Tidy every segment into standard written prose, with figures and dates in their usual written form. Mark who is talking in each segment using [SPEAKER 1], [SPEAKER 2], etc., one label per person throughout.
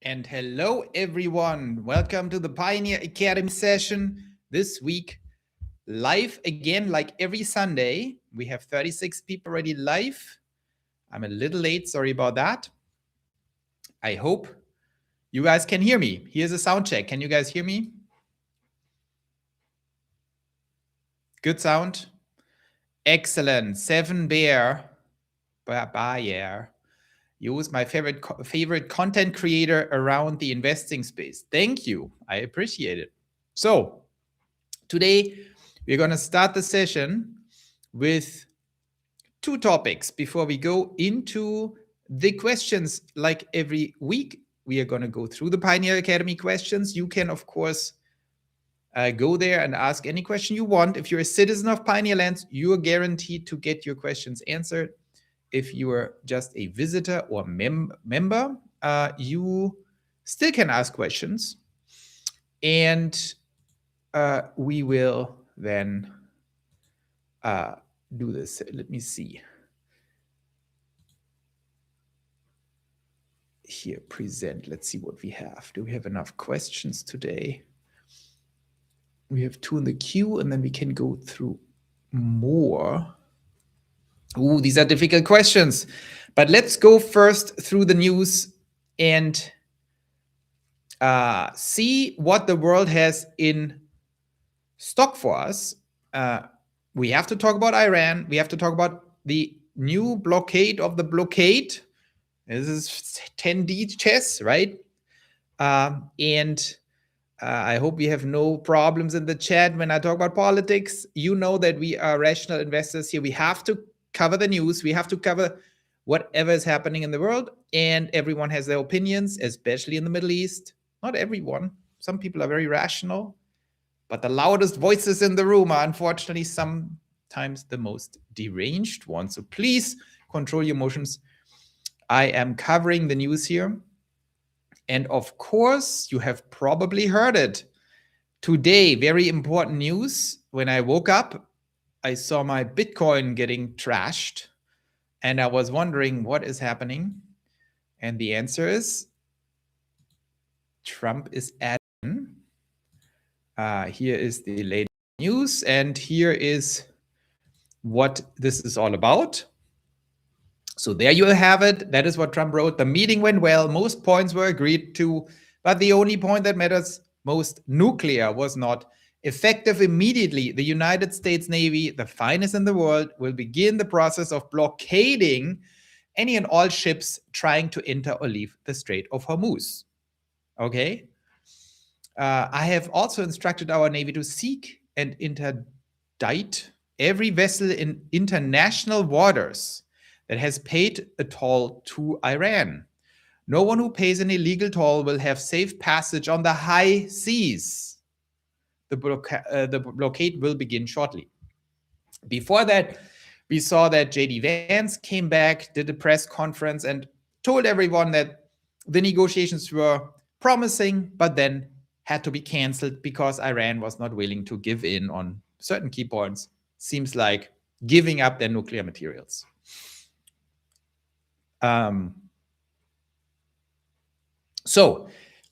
[SPEAKER 1] And hello, everyone. Welcome to the Pioneer Academy session this week. Live again, like every Sunday. We have 36 people already live. I'm a little late. Sorry about that. I hope you guys can hear me. Here's a sound check. Can you guys hear me? Good sound. Excellent. Seven Bayer. Bayer. You is my favorite content creator around the investing space. Thank you. I appreciate it. So today we're going to start the session with two topics before we go into the questions. Like every week, we are going to go through the Pioneer Academy questions. You can, of course, go there and ask any question you want. If you're a citizen of Pioneer Lands, you are guaranteed to get your questions answered. If you are just a visitor or member, you still can ask questions. And we will then do this. Let me see. Here, present. Let's see what we have. Do we have enough questions today? We have 2 in the queue, and then we can go through more. Ooh, these are difficult questions. But let's go first through the news and see what the world has in stock for us. We have to talk about Iran. We have to talk about the new blockade of the blockade. This is 10D chess, right? And I hope we have no problems in the chat when I talk about politics. You know that we are rational investors here. We have to cover the news. We have to cover whatever is happening in the world. And everyone has their opinions, especially in the Middle East. Not everyone. Some people are very rational. But the loudest voices in the room are unfortunately sometimes the most deranged ones. So please control your emotions. I am covering the news here. And of course, you have probably heard it. Today, very important news. When I woke up, I saw my Bitcoin getting trashed. And I was wondering what is happening. And the answer is Trump is adding. Here is the latest news. And here is what this is all about. So there you have it. That is what Trump wrote. The meeting went well. Most points were agreed to. But the only point that matters most, nuclear, was not. Effective immediately, the United States Navy, the finest in the world, will begin the process of blockading any and all ships trying to enter or leave the Strait of Hormuz. Okay? I have also instructed our Navy to seek and interdict every vessel in international waters that has paid a toll to Iran. No one who pays an illegal toll will have safe passage on the high seas. The blockade will begin shortly. Before that, we saw that J.D. Vance came back, did a press conference, and told everyone that the negotiations were promising, but then had to be canceled because Iran was not willing to give in on certain key points. Seems like giving up their nuclear materials. So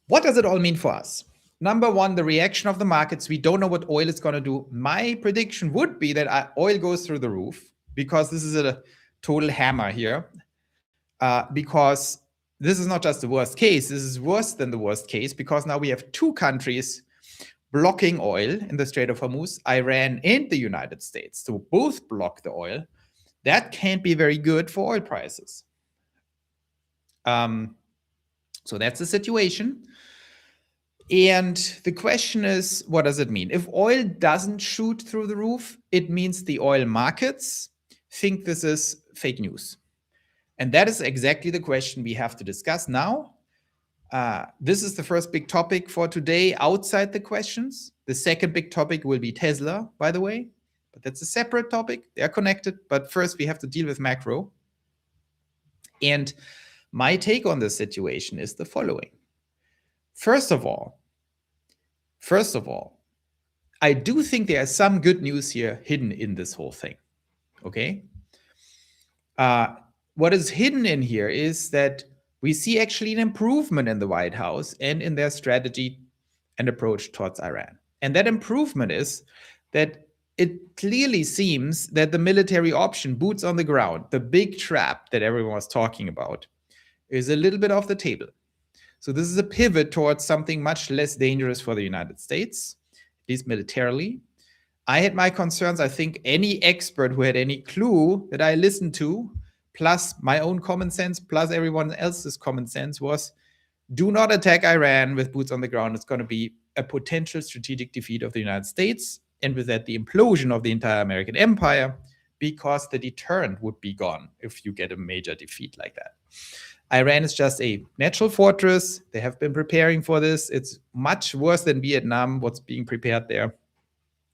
[SPEAKER 1] what does it all mean for us? Number one, the reaction of the markets. We don't know what oil is going to do. My prediction would be that oil goes through the roof because this is a total hammer here. Because this is not just the worst case. This is worse than the worst case because now we have 2 countries blocking oil in the Strait of Hormuz, Iran and the United States. So both block the oil. That can't be very good for oil prices. So that's the situation. And the question is, what does it mean? If oil doesn't shoot through the roof, it means the oil markets think this is fake news. And that is exactly the question we have to discuss now. This is the first big topic for today outside the questions. The second big topic will be Tesla, by the way. But that's a separate topic. They're connected. But first, we have to deal with macro. And my take on this situation is the following. First of all, I do think there is some good news here hidden in this whole thing. Okay? What is hidden in here is that we see actually an improvement in the White House and in their strategy and approach towards Iran. And that improvement is that it clearly seems that the military option, boots on the ground, the big trap that everyone was talking about, is a little bit off the table. So this is a pivot towards something much less dangerous for the United States, at least militarily. I had my concerns. I think any expert who had any clue that I listened to, plus my own common sense, plus everyone else's common sense, was do not attack Iran with boots on the ground. It's going to be a potential strategic defeat of the United States, and with that, the implosion of the entire American empire, because the deterrent would be gone if you get a major defeat like that. Iran is just a natural fortress. They have been preparing for this. It's much worse than Vietnam, what's being prepared there.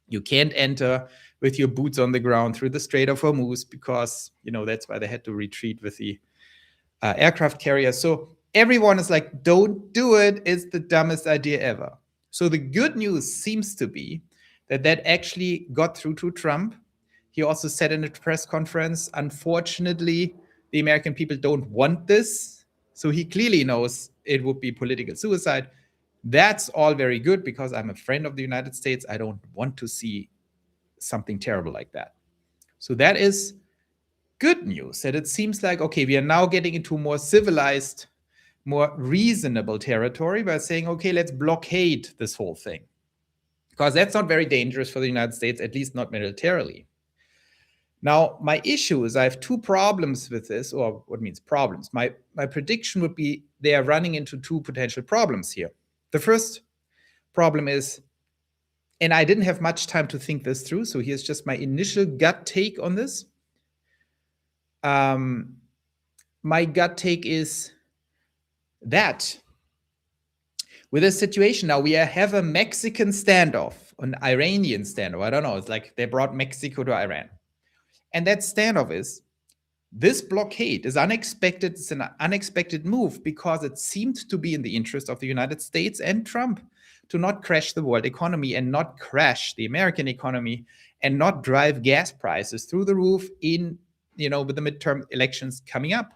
[SPEAKER 1] You can't enter with your boots on the ground through the Strait of Hormuz because, that's why they had to retreat with the aircraft carrier. So everyone is like, don't do it. It's the dumbest idea ever. So the good news seems to be that actually got through to Trump. He also said in a press conference, unfortunately, the American people don't want this. So he clearly knows it would be political suicide. That's all very good because I'm a friend of the United States. I don't want to see something terrible like that. So that is good news, that it seems like, okay, we are now getting into more civilized, more reasonable territory by saying, okay, let's blockade this whole thing. Because that's not very dangerous for the United States, at least not militarily. Now, my issue is I have two problems with this, or what means problems. My prediction would be they are running into two potential problems here. The first problem is, and I didn't have much time to think this through, so here's just my initial gut take on this. My gut take is that with a situation now, we have a Mexican standoff, an Iranian standoff. I don't know. It's like they brought Mexico to Iran. And that standoff is, this blockade is unexpected. It's an unexpected move because it seemed to be in the interest of the United States and Trump to not crash the world economy and not crash the American economy and not drive gas prices through the roof in, with the midterm elections coming up,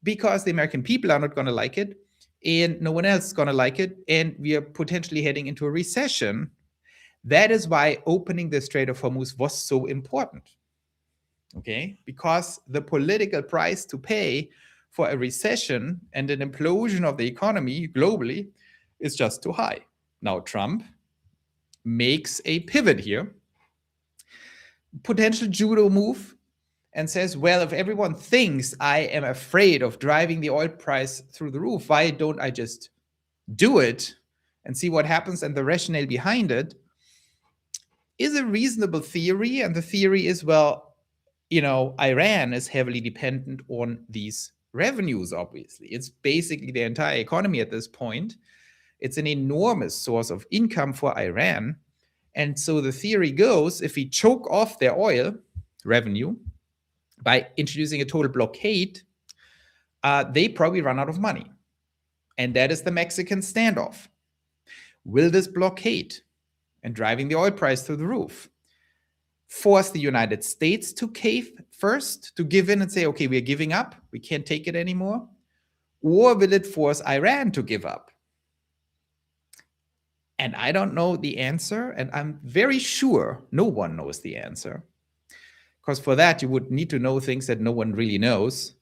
[SPEAKER 1] because the American people are not going to like it and no one else is going to like it. And we are potentially heading into a recession. That is why opening the Strait of Hormuz was so important. Okay, because the political price to pay for a recession and an implosion of the economy globally is just too high. Now, Trump makes a pivot here, potential judo move, and says, well, if everyone thinks I am afraid of driving the oil price through the roof, why don't I just do it and see what happens? And the rationale behind it is a reasonable theory. And the theory is, well, Iran is heavily dependent on these revenues, obviously. It's basically the entire economy at this point. It's an enormous source of income for Iran. And so the theory goes, if we choke off their oil revenue by introducing a total blockade, they probably run out of money. And that is the Mexican standoff. Will this blockade and driving the oil price through the roof force the United States to cave first, to give in and say, okay, we're giving up, we can't take it anymore? Or will it force Iran to give up? And I don't know the answer, and I'm very sure no one knows the answer. Because for that, you would need to know things that no one really knows.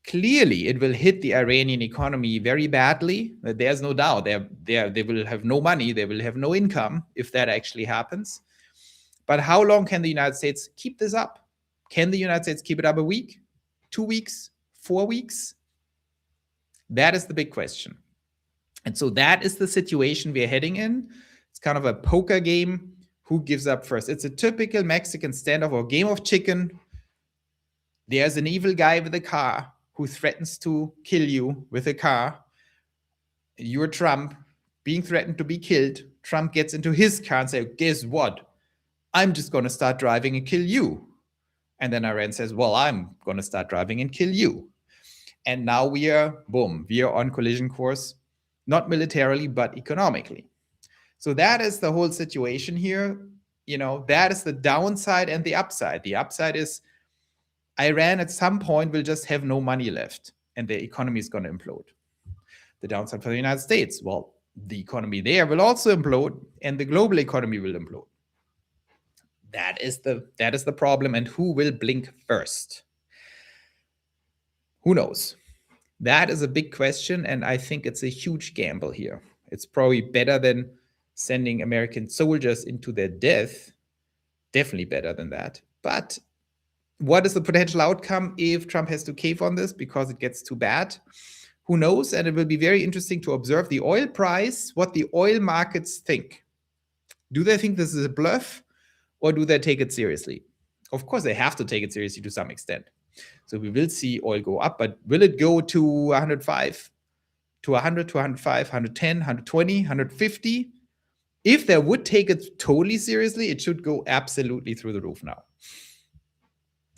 [SPEAKER 1] Clearly, it will hit the Iranian economy very badly. There's no doubt. They will have no money, they will have no income if that actually happens. But how long can the United States keep this up? Can the United States keep it up a week, 2 weeks, 4 weeks? That is the big question. And so that is the situation we're heading in. It's kind of a poker game. Who gives up first? It's a typical Mexican standoff or game of chicken. There's an evil guy with a car who threatens to kill you with a car. You're Trump being threatened to be killed. Trump gets into his car and says, guess what? I'm just going to start driving and kill you. And then Iran says, well, I'm going to start driving and kill you. And now we are on collision course, not militarily, but economically. So that is the whole situation here. That is the downside and the upside. The upside is Iran at some point will just have no money left. and the economy is going to implode. The downside for the United States, well, the economy there will also implode, and the global economy will implode. That is the problem. And who will blink first? Who knows? That is a big question, and I think it's a huge gamble here. It's probably better than sending American soldiers into their death. Definitely better than that. But what is the potential outcome if Trump has to cave on this because it gets too bad? Who knows? And it will be very interesting to observe the oil price, what the oil markets think. Do they think this is a bluff, or do they take it seriously? Of course, they have to take it seriously to some extent. So we will see oil go up, but will it go to 105, to 100, to 105, 110, 120, 150? If they would take it totally seriously, it should go absolutely through the roof now.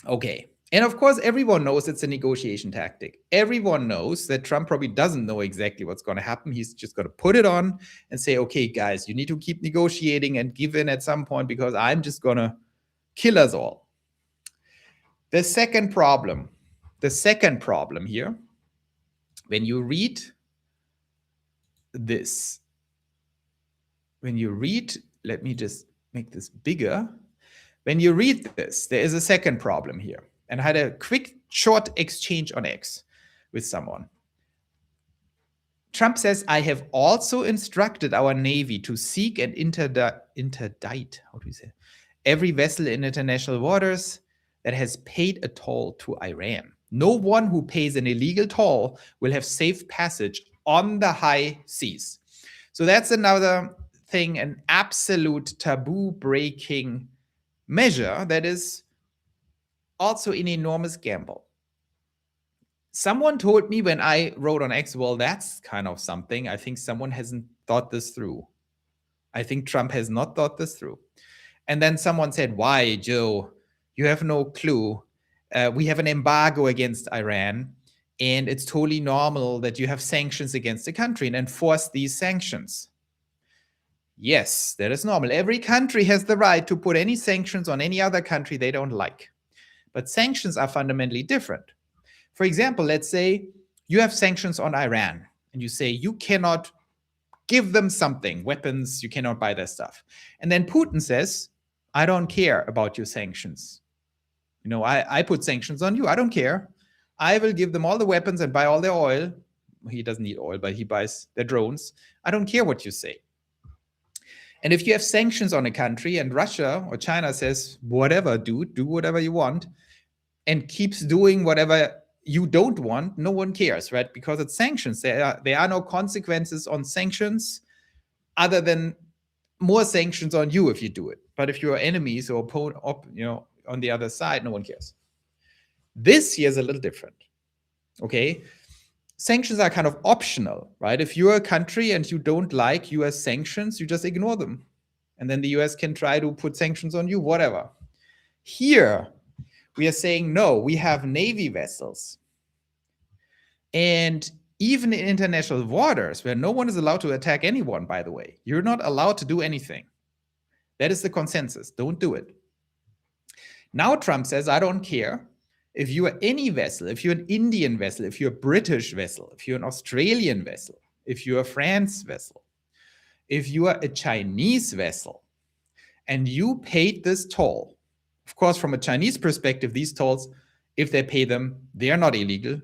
[SPEAKER 1] Okay. And of course, everyone knows it's a negotiation tactic. Everyone knows that Trump probably doesn't know exactly what's going to happen. He's just going to put it on and say, okay, guys, you need to keep negotiating and give in at some point because I'm just going to kill us all. The second problem here, when you read this, let me just make this bigger. When you read this, there is a second problem here. And I had a quick, short exchange on X with someone. Trump says, I have also instructed our Navy to seek and interdict, how do you say, every vessel in international waters that has paid a toll to Iran. No one who pays an illegal toll will have safe passage on the high seas. So that's another thing, an absolute taboo-breaking measure that is also an enormous gamble. Someone told me when I wrote on X, well, that's kind of something. I think someone hasn't thought this through. I think Trump has not thought this through. And then someone said, why, Joe? You have no clue. We have an embargo against Iran, and it's totally normal that you have sanctions against the country and enforce these sanctions. Yes, that is normal. Every country has the right to put any sanctions on any other country they don't like. But sanctions are fundamentally different. For example, let's say you have sanctions on Iran, and you say you cannot give them something, weapons, you cannot buy their stuff. And then Putin says, I don't care about your sanctions. You know, I put sanctions on you. I don't care. I will give them all the weapons and buy all their oil. He doesn't need oil, but he buys their drones. I don't care what you say. And if you have sanctions on a country and Russia or China says, whatever, dude, do whatever you want, and keeps doing whatever you don't want, no one cares, right? Because it's sanctions. There are no consequences on sanctions other than more sanctions on you if you do it. But if you're enemies or on the other side, no one cares. This here is a little different, okay? Sanctions are kind of optional, right? If you're a country and you don't like US sanctions, you just ignore them. And then the US can try to put sanctions on you, whatever. Here, we are saying, no, we have Navy vessels. And even in international waters, where no one is allowed to attack anyone, by the way, you're not allowed to do anything. That is the consensus. Don't do it. Now Trump says, I don't care. If you are any vessel, if you're an Indian vessel, if you're a British vessel, if you're an Australian vessel, if you're a France vessel, if you are a Chinese vessel, and you paid this toll, of course, from a Chinese perspective, these tolls, if they pay them, they are not illegal.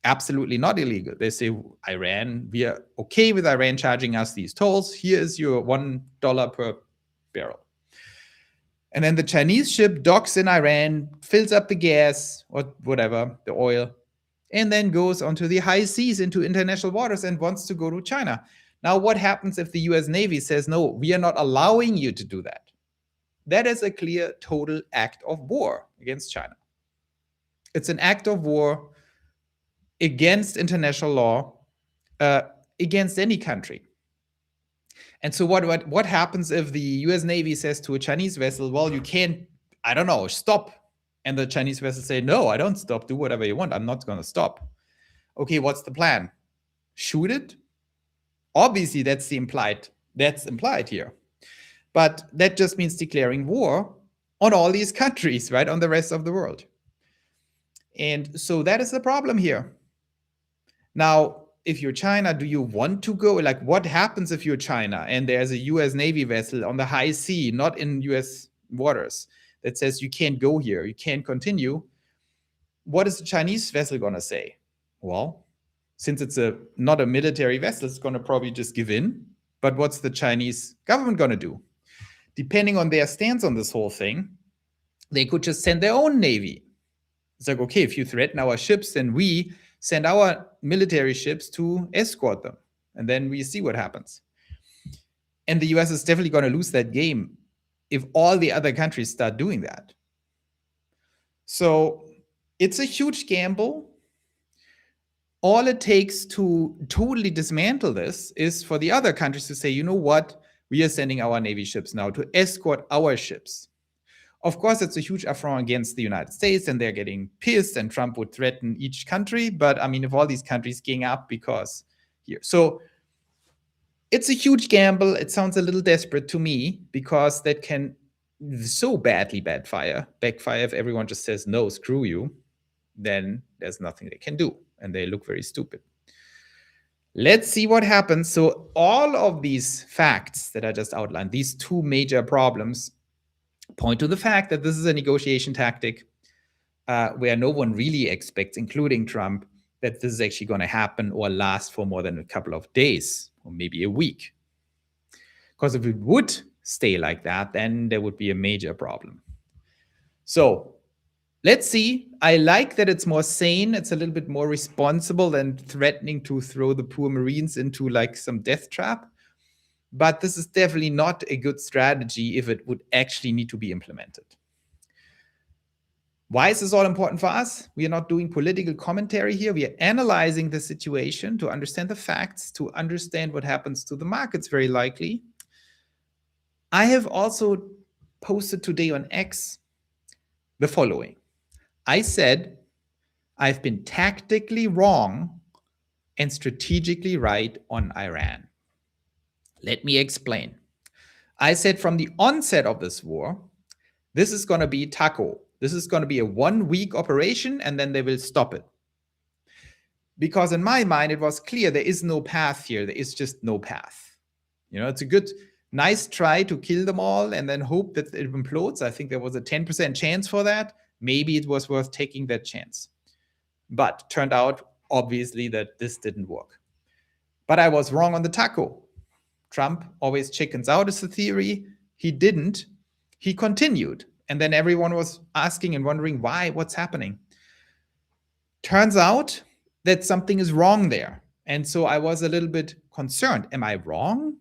[SPEAKER 1] Absolutely not illegal. They say, Iran, we are okay with Iran charging us these tolls. Here is your $1 per barrel. And then the Chinese ship docks in Iran, fills up the gas or whatever, the oil, and then goes onto the high seas into international waters and wants to go to China. Now, what happens if the US Navy says, no, we are not allowing you to do that? That is a clear, total act of war against China. It's an act of war against international law, against any country. And so what happens if the US Navy says to a Chinese vessel, well, you can't, I don't know, stop. And the Chinese vessel say, no, I don't stop. Do whatever you want. I'm not going to stop. Okay, what's the plan? Shoot it? Obviously, that's implied here. But that just means declaring war on all these countries, right? On the rest of the world. And so that is the problem here. Now, if you're China, do you want to go? Like, what happens if you're China and there's a US Navy vessel on the high sea, not in US waters, that says you can't go here, you can't continue? What is the Chinese vessel going to say? Well, since it's not a military vessel, it's going to probably just give in. But what's the Chinese government going to do? Depending on their stance on this whole thing, they could just send their own navy. It's like, okay, if you threaten our ships, then we send our military ships to escort them. And then we see what happens. And the US is definitely going to lose that game if all the other countries start doing that. So it's a huge gamble. All it takes to totally dismantle this is for the other countries to say, you know what, we are sending our Navy ships now to escort our ships. Of course, it's a huge affront against the United States, and they're getting pissed, and Trump would threaten each country. But I mean, if all these countries gang up because here. So it's a huge gamble. It sounds a little desperate to me because that can so badly backfire if everyone just says, no, screw you, then there's nothing they can do. And they look very stupid. Let's see what happens. So all of these facts that I just outlined, these two major problems, point to the fact that this is a negotiation tactic where no one really expects, including Trump, that this is actually going to happen or last for more than a couple of days or maybe a week. Because if it would stay like that, then there would be a major problem. So let's see. I like that it's more sane. It's a little bit more responsible than threatening to throw the poor Marines into like some death trap. But this is definitely not a good strategy if it would actually need to be implemented. Why is this all important for us? We are not doing political commentary here. We are analyzing the situation to understand the facts, to understand what happens to the markets, very likely. I have also posted today on X the following. I said I've been tactically wrong and strategically right on Iran. Let me explain. I said from the onset of this war, this is going to be taco. This is going to be a 1 week operation, and then they will stop it. Because in my mind, it was clear there is no path here. There is just no path. You know, it's a good, nice try to kill them all and then hope that it implodes. I think there was a 10% chance for that. Maybe it was worth taking that chance. But turned out, obviously, that this didn't work. But I was wrong on the taco. Trump always chickens out is the theory. He didn't. He continued. And then everyone was asking and wondering why, what's happening. Turns out that something is wrong there. And so I was a little bit concerned. Am I wrong?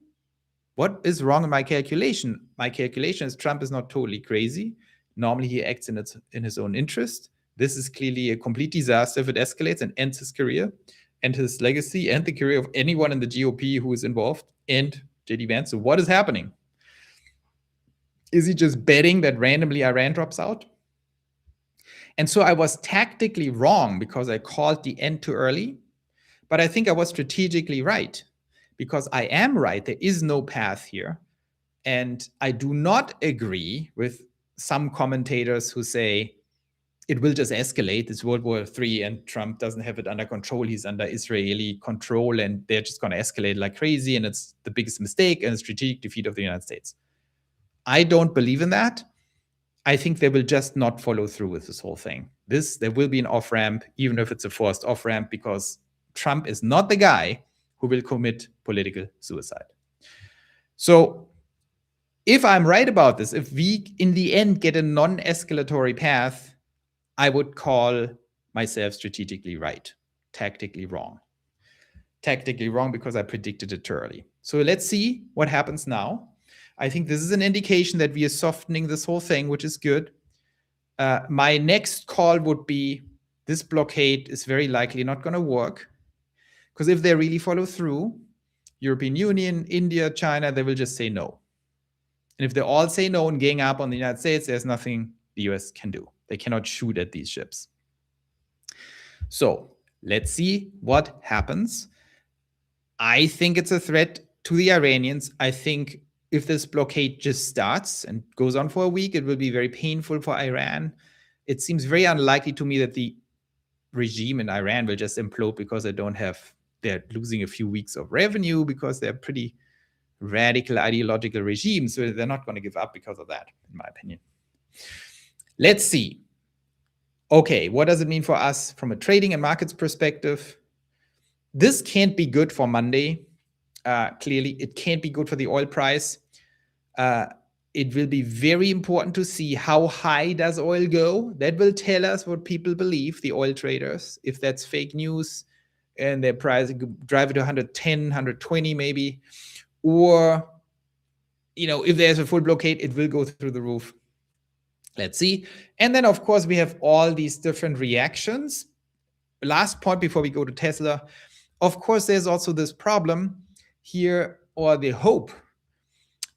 [SPEAKER 1] What is wrong in my calculation? My calculation is Trump is not totally crazy. Normally he acts in his own interest. This is clearly a complete disaster if it escalates and ends his career and his legacy and the career of anyone in the GOP who is involved and JD Vance. So what is happening? Is he just betting that randomly Iran drops out? And so I was tactically wrong because I called the end too early, but I think I was strategically right because I am right. There is no path here. And I do not agree with some commentators who say it will just escalate. It's World War III and Trump doesn't have it under control. He's under Israeli control and they're just going to escalate like crazy. And it's the biggest mistake and a strategic defeat of the United States. I don't believe in that. I think they will just not follow through with this whole thing. There will be an off-ramp, even if it's a forced off-ramp, because Trump is not the guy who will commit political suicide. So if I'm right about this, if we in the end get a non-escalatory path, I would call myself strategically right, tactically wrong. Tactically wrong because I predicted it too early. So let's see what happens now. I think this is an indication that we are softening this whole thing, which is good. My next call would be this blockade is very likely not going to work because if they really follow through, European Union, India, China, they will just say no. And if they all say no and gang up on the United States, there's nothing the US can do. They cannot shoot at these ships. So let's see what happens. I think it's a threat to the Iranians. I think if this blockade just starts and goes on for a week, it will be very painful for Iran. It seems very unlikely to me that the regime in Iran will just implode because they're losing a few weeks of revenue because they're pretty radical ideological regime. So they're not going to give up because of that, in my opinion. Let's see. Okay, what does it mean for us from a trading and markets perspective? This can't be good for Monday. Clearly, it can't be good for the oil price. It will be very important to see how high does oil go. That will tell us what people believe, the oil traders. If that's fake news and their price drive it to 110, 120 maybe, or if there's a full blockade, it will go through the roof. Let's see. And then, of course, we have all these different reactions. Last point before we go to Tesla. Of course, there's also this problem here, or the hope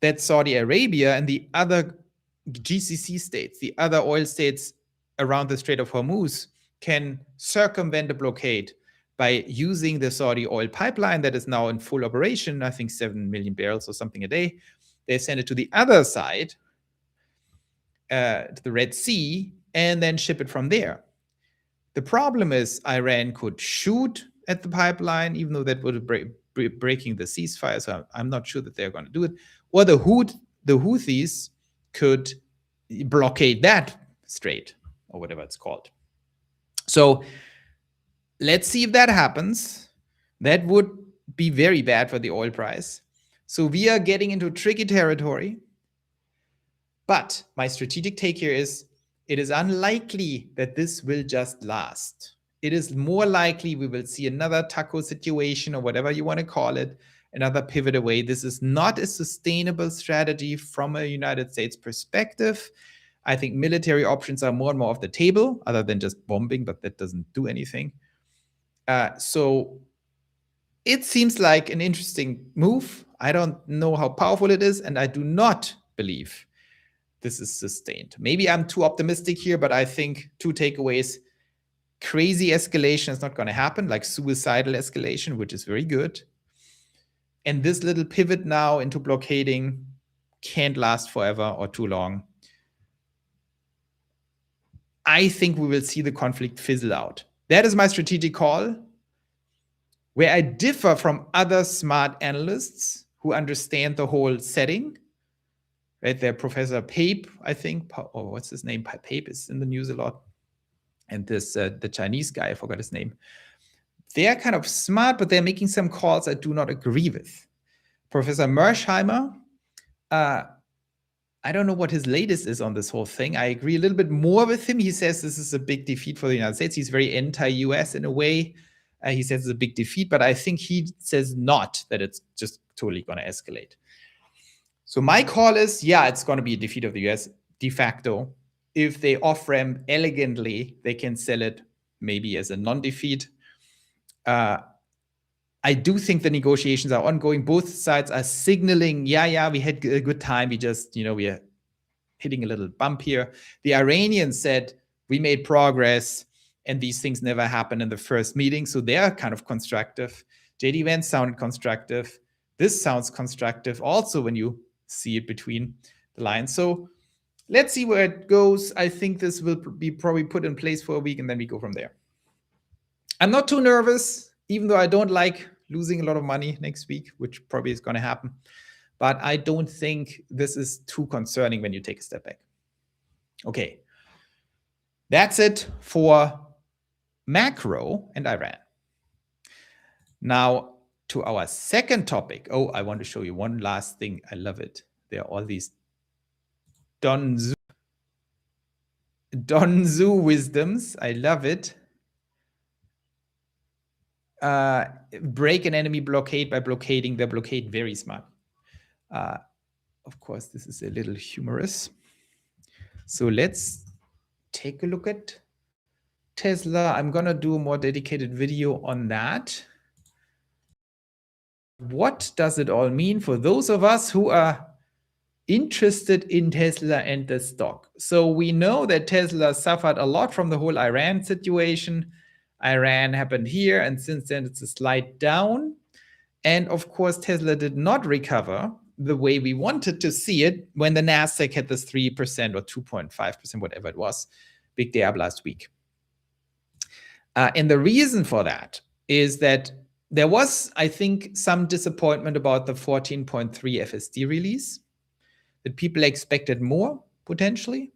[SPEAKER 1] that Saudi Arabia and the other GCC states, the other oil states around the Strait of Hormuz, can circumvent the blockade by using the Saudi oil pipeline that is now in full operation, I think 7 million barrels or something a day. They send it to the other side, to the Red Sea, and then ship it from there. The problem is Iran could shoot at the pipeline, even though that would be breaking the ceasefire. So I'm not sure that they're going to do it. Or the Houthis could blockade that strait, or whatever it's called. So let's see if that happens. That would be very bad for the oil price. So we are getting into tricky territory. But my strategic take here is it is unlikely that this will just last. It is more likely we will see another taco situation, or whatever you want to call it, another pivot away. This is not a sustainable strategy from a United States perspective. I think military options are more and more off the table, other than just bombing, but that doesn't do anything. So it seems like an interesting move. I don't know how powerful it is, and I do not believe this is sustained. Maybe I'm too optimistic here, but I think two takeaways. Crazy escalation is not going to happen, like suicidal escalation, which is very good. And this little pivot now into blockading can't last forever or too long. I think we will see the conflict fizzle out. That is my strategic call. Where I differ from other smart analysts who understand the whole setting, right? There, Professor Pape, I think, or what's his name? Pape is in the news a lot. And this, the Chinese guy, I forgot his name. They're kind of smart, but they're making some calls I do not agree with. Professor Mersheimer, I don't know what his latest is on this whole thing. I agree a little bit more with him. He says this is a big defeat for the United States. He's very anti-US in a way. He says it's a big defeat, but I think he says not, that it's just totally going to escalate. So my call is, yeah, it's going to be a defeat of the US de facto. If they off-ramp elegantly, they can sell it maybe as a non-defeat. I do think the negotiations are ongoing. Both sides are signaling, yeah, we had a good time. We just, we are hitting a little bump here. The Iranians said, we made progress, and these things never happened in the first meeting. So they're kind of constructive. JD Vance sounded constructive. This sounds constructive also when you see it between the lines. So let's see where it goes. I think this will be probably put in place for a week, and then we go from there. I'm not too nervous, even though I don't like losing a lot of money next week, which probably is going to happen. But I don't think this is too concerning when you take a step back. Okay. That's it for macro and Iran. Now to our second topic. Oh, I want to show you one last thing. I love it. There are all these Donzu wisdoms. I love it. Break an enemy blockade by blockading the blockade. Very smart. Of course, this is a little humorous. So let's take a look at Tesla. I'm going to do a more dedicated video on that. What does it all mean for those of us who are interested in Tesla and the stock? So we know that Tesla suffered a lot from the whole Iran situation. Iran happened here, and since then it's a slight down. And of course, Tesla did not recover the way we wanted to see it when the NASDAQ had this 3% or 2.5%, whatever it was, big day up last week. And the reason for that is that there was, I think, some disappointment about the 14.3 FSD release, that people expected more potentially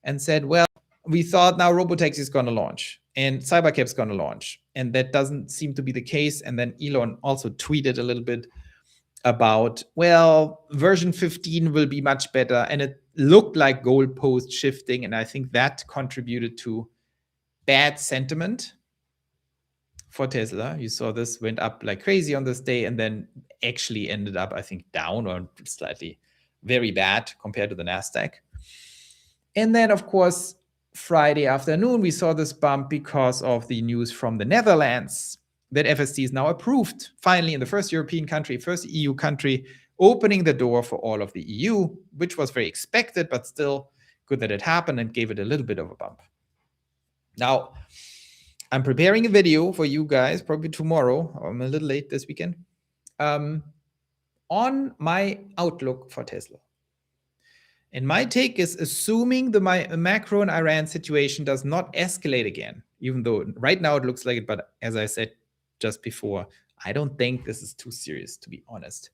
[SPEAKER 1] and said, well, we thought now Robotaxi is going to launch and Cybercab is going to launch. And that doesn't seem to be the case. And then Elon also tweeted a little bit about, well, version 15 will be much better. And it looked like goalpost shifting. And I think that contributed to bad sentiment for Tesla. You saw this went up like crazy on this day and then actually ended up, I think, down or slightly very bad compared to the NASDAQ. And then, of course, Friday afternoon, we saw this bump because of the news from the Netherlands that FSD is now approved, finally, in the first European country, first EU country, opening the door for all of the EU, which was very expected, but still good that it happened and gave it a little bit of a bump. Now, I'm preparing a video for you guys, probably tomorrow. I'm a little late this weekend, on my outlook for Tesla. And my take is, assuming the macro and Iran situation does not escalate again, even though right now it looks like it, but as I said just before, I don't think this is too serious, to be honest.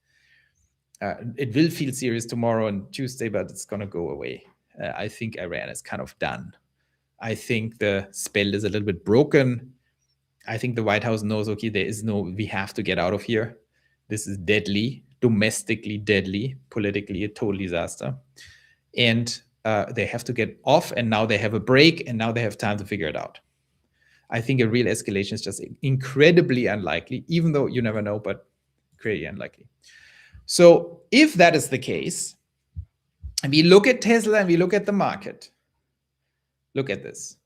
[SPEAKER 1] It will feel serious tomorrow and Tuesday, but it's going to go away. I think Iran is kind of done. I think the spell is a little bit broken. I think the White House knows, okay, we have to get out of here. This is deadly, domestically deadly, politically a total disaster. And they have to get off, and now they have a break, and now they have time to figure it out. I think a real escalation is just incredibly unlikely, even though you never know, but crazy unlikely. So if that is the case, and we look at Tesla and we look at the market, look at this,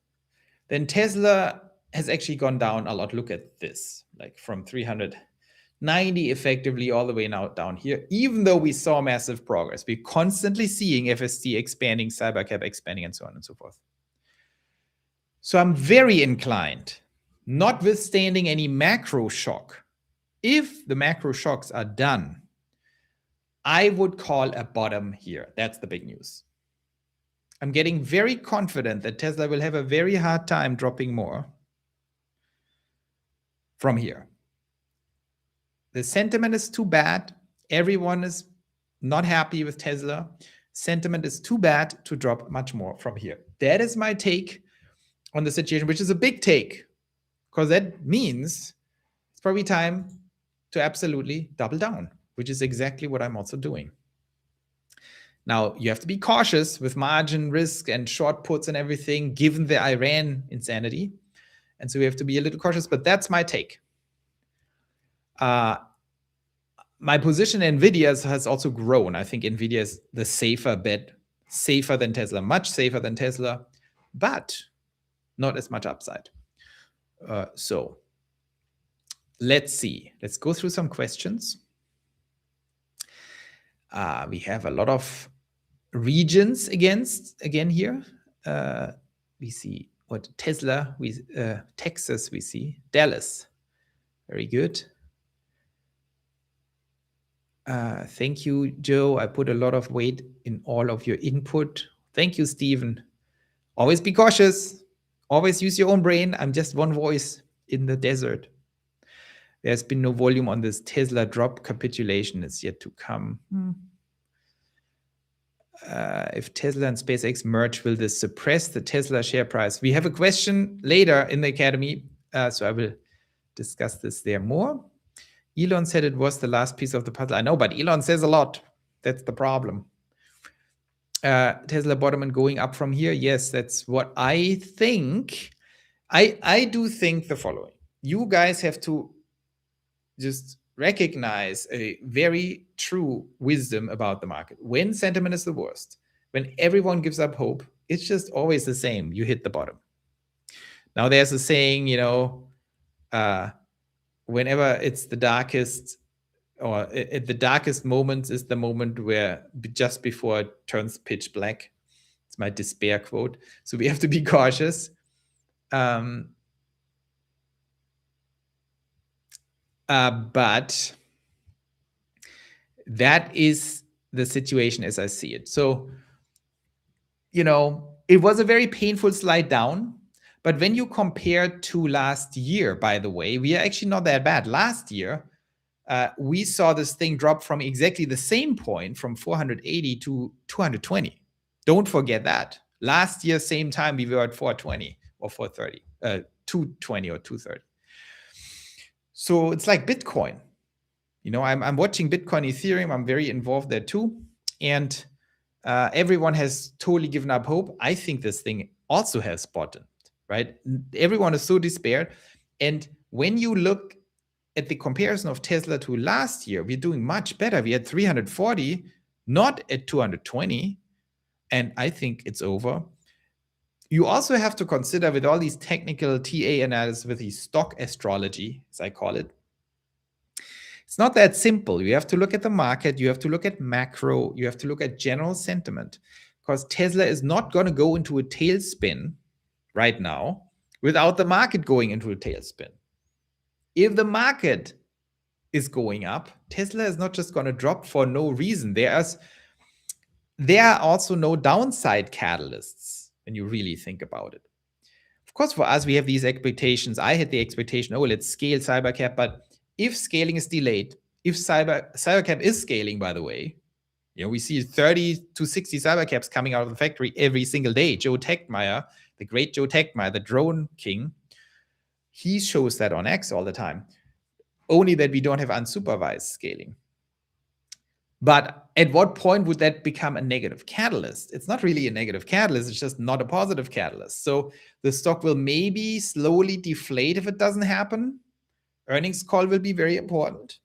[SPEAKER 1] then Tesla has actually gone down a lot. Look at this, like from 390 effectively all the way now down here, even though we saw massive progress. We're constantly seeing FSD expanding, Cybercab expanding, and so on and so forth. So I'm very inclined, notwithstanding any macro shock, if the macro shocks are done, I would call a bottom here. That's the big news. I'm getting very confident that Tesla will have a very hard time dropping more from here. The sentiment is too bad. Everyone is not happy with Tesla. Sentiment is too bad to drop much more from here. That is my take on the situation, which is a big take, because that means it's probably time to absolutely double down, which is exactly what I'm also doing. Now, you have to be cautious with margin risk and short puts and everything, given the Iran insanity. And so we have to be a little cautious, but that's my take. My position in NVIDIA has also grown. I think NVIDIA is the safer bet, safer than Tesla, much safer than Tesla, but not as much upside. So let's see. Let's go through some questions. We have a lot of regions again here. We see what Tesla, Texas, we see Dallas. Very good. Thank you, Joe. I put a lot of weight in all of your input. Thank you, Stephen. Always be cautious. Always use your own brain. I'm just one voice in the desert. There's been no volume on this Tesla drop. Capitulation is yet to come. If Tesla and SpaceX merge, will this suppress the Tesla share price? We have a question later in the Academy, so I will discuss this there more. Elon said it was the last piece of the puzzle. I know, but Elon says a lot. That's the problem. Tesla bottom and going up from here. Yes, that's what I think. I do think the following. You guys have to just recognize a very true wisdom about the market. When sentiment is the worst, when everyone gives up hope, it's just always the same. You hit the bottom. Now there's a saying, whenever it's the darkest, or at the darkest moments is the moment where just before it turns pitch black. It's my despair quote. So we have to be cautious. But that is the situation as I see it. So, it was a very painful slide down, But when you compare to last year, by the way, we are actually not that bad. Last year, we saw this thing drop from exactly the same point, from 480 to 220. Don't forget that. Last year, same time, we were at 420 or 430, 220 or 230. So it's like Bitcoin. You know, I'm watching Bitcoin, Ethereum. I'm very involved there too. And everyone has totally given up hope. I think this thing also has bottomed, right? Everyone is so despaired. And when you look at the comparison of Tesla to last year, we're doing much better. We had 340, not at 220. And I think it's over. You also have to consider, with all these technical TA analysis, with the stock astrology, as I call it, it's not that simple. You have to look at the market. You have to look at macro. You have to look at general sentiment, because Tesla is not going to go into a tailspin right now without the market going into a tailspin. If the market is going up, Tesla is not just going to drop for no reason. There are also no downside catalysts when you really think about it. Of course, for us, we have these expectations. I had the expectation, oh, let's scale Cybercap. But if scaling is delayed, if Cybercap is scaling, by the way, you know, we see 30 to 60 Cybercaps coming out of the factory every single day. Joe Techmeyer, the great Joe Techmeyer, the drone king, he shows that on X all the time. Only that we don't have unsupervised scaling. But at what point would that become a negative catalyst? It's not really a negative catalyst. It's just not a positive catalyst. So the stock will maybe slowly deflate if it doesn't happen. Earnings call will be very important.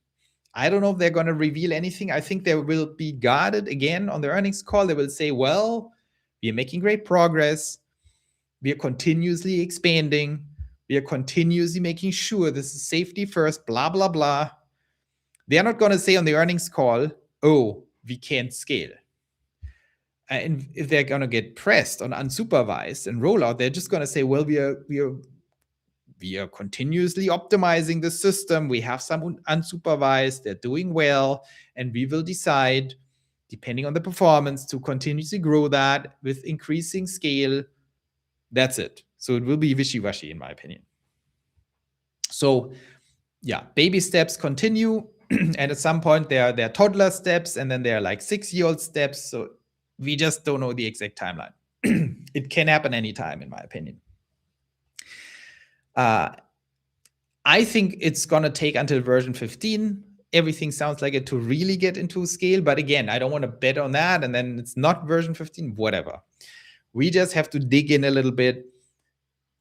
[SPEAKER 1] I don't know if they're going to reveal anything. I think they will be guarded again on the earnings call. They will say, well, we are making great progress. We are continuously expanding. We are continuously making sure this is safety first, blah, blah, blah. They're not going to say on the earnings call, oh, we can't scale. And if they're going to get pressed on unsupervised and rollout, they're just going to say, well, we are continuously optimizing the system. We have some unsupervised. They're doing well. And we will decide, depending on the performance, to continuously grow that with increasing scale. That's it. So it will be wishy-washy, in my opinion. So yeah, baby steps continue. And at some point, there are toddler steps, and then there are like 6-year-old steps. So we just don't know the exact timeline. It can happen anytime, in my opinion. I think it's going to take until version 15. Everything sounds like it to really get into scale. But again, I don't want to bet on that. And then it's not version 15, whatever. We just have to dig in a little bit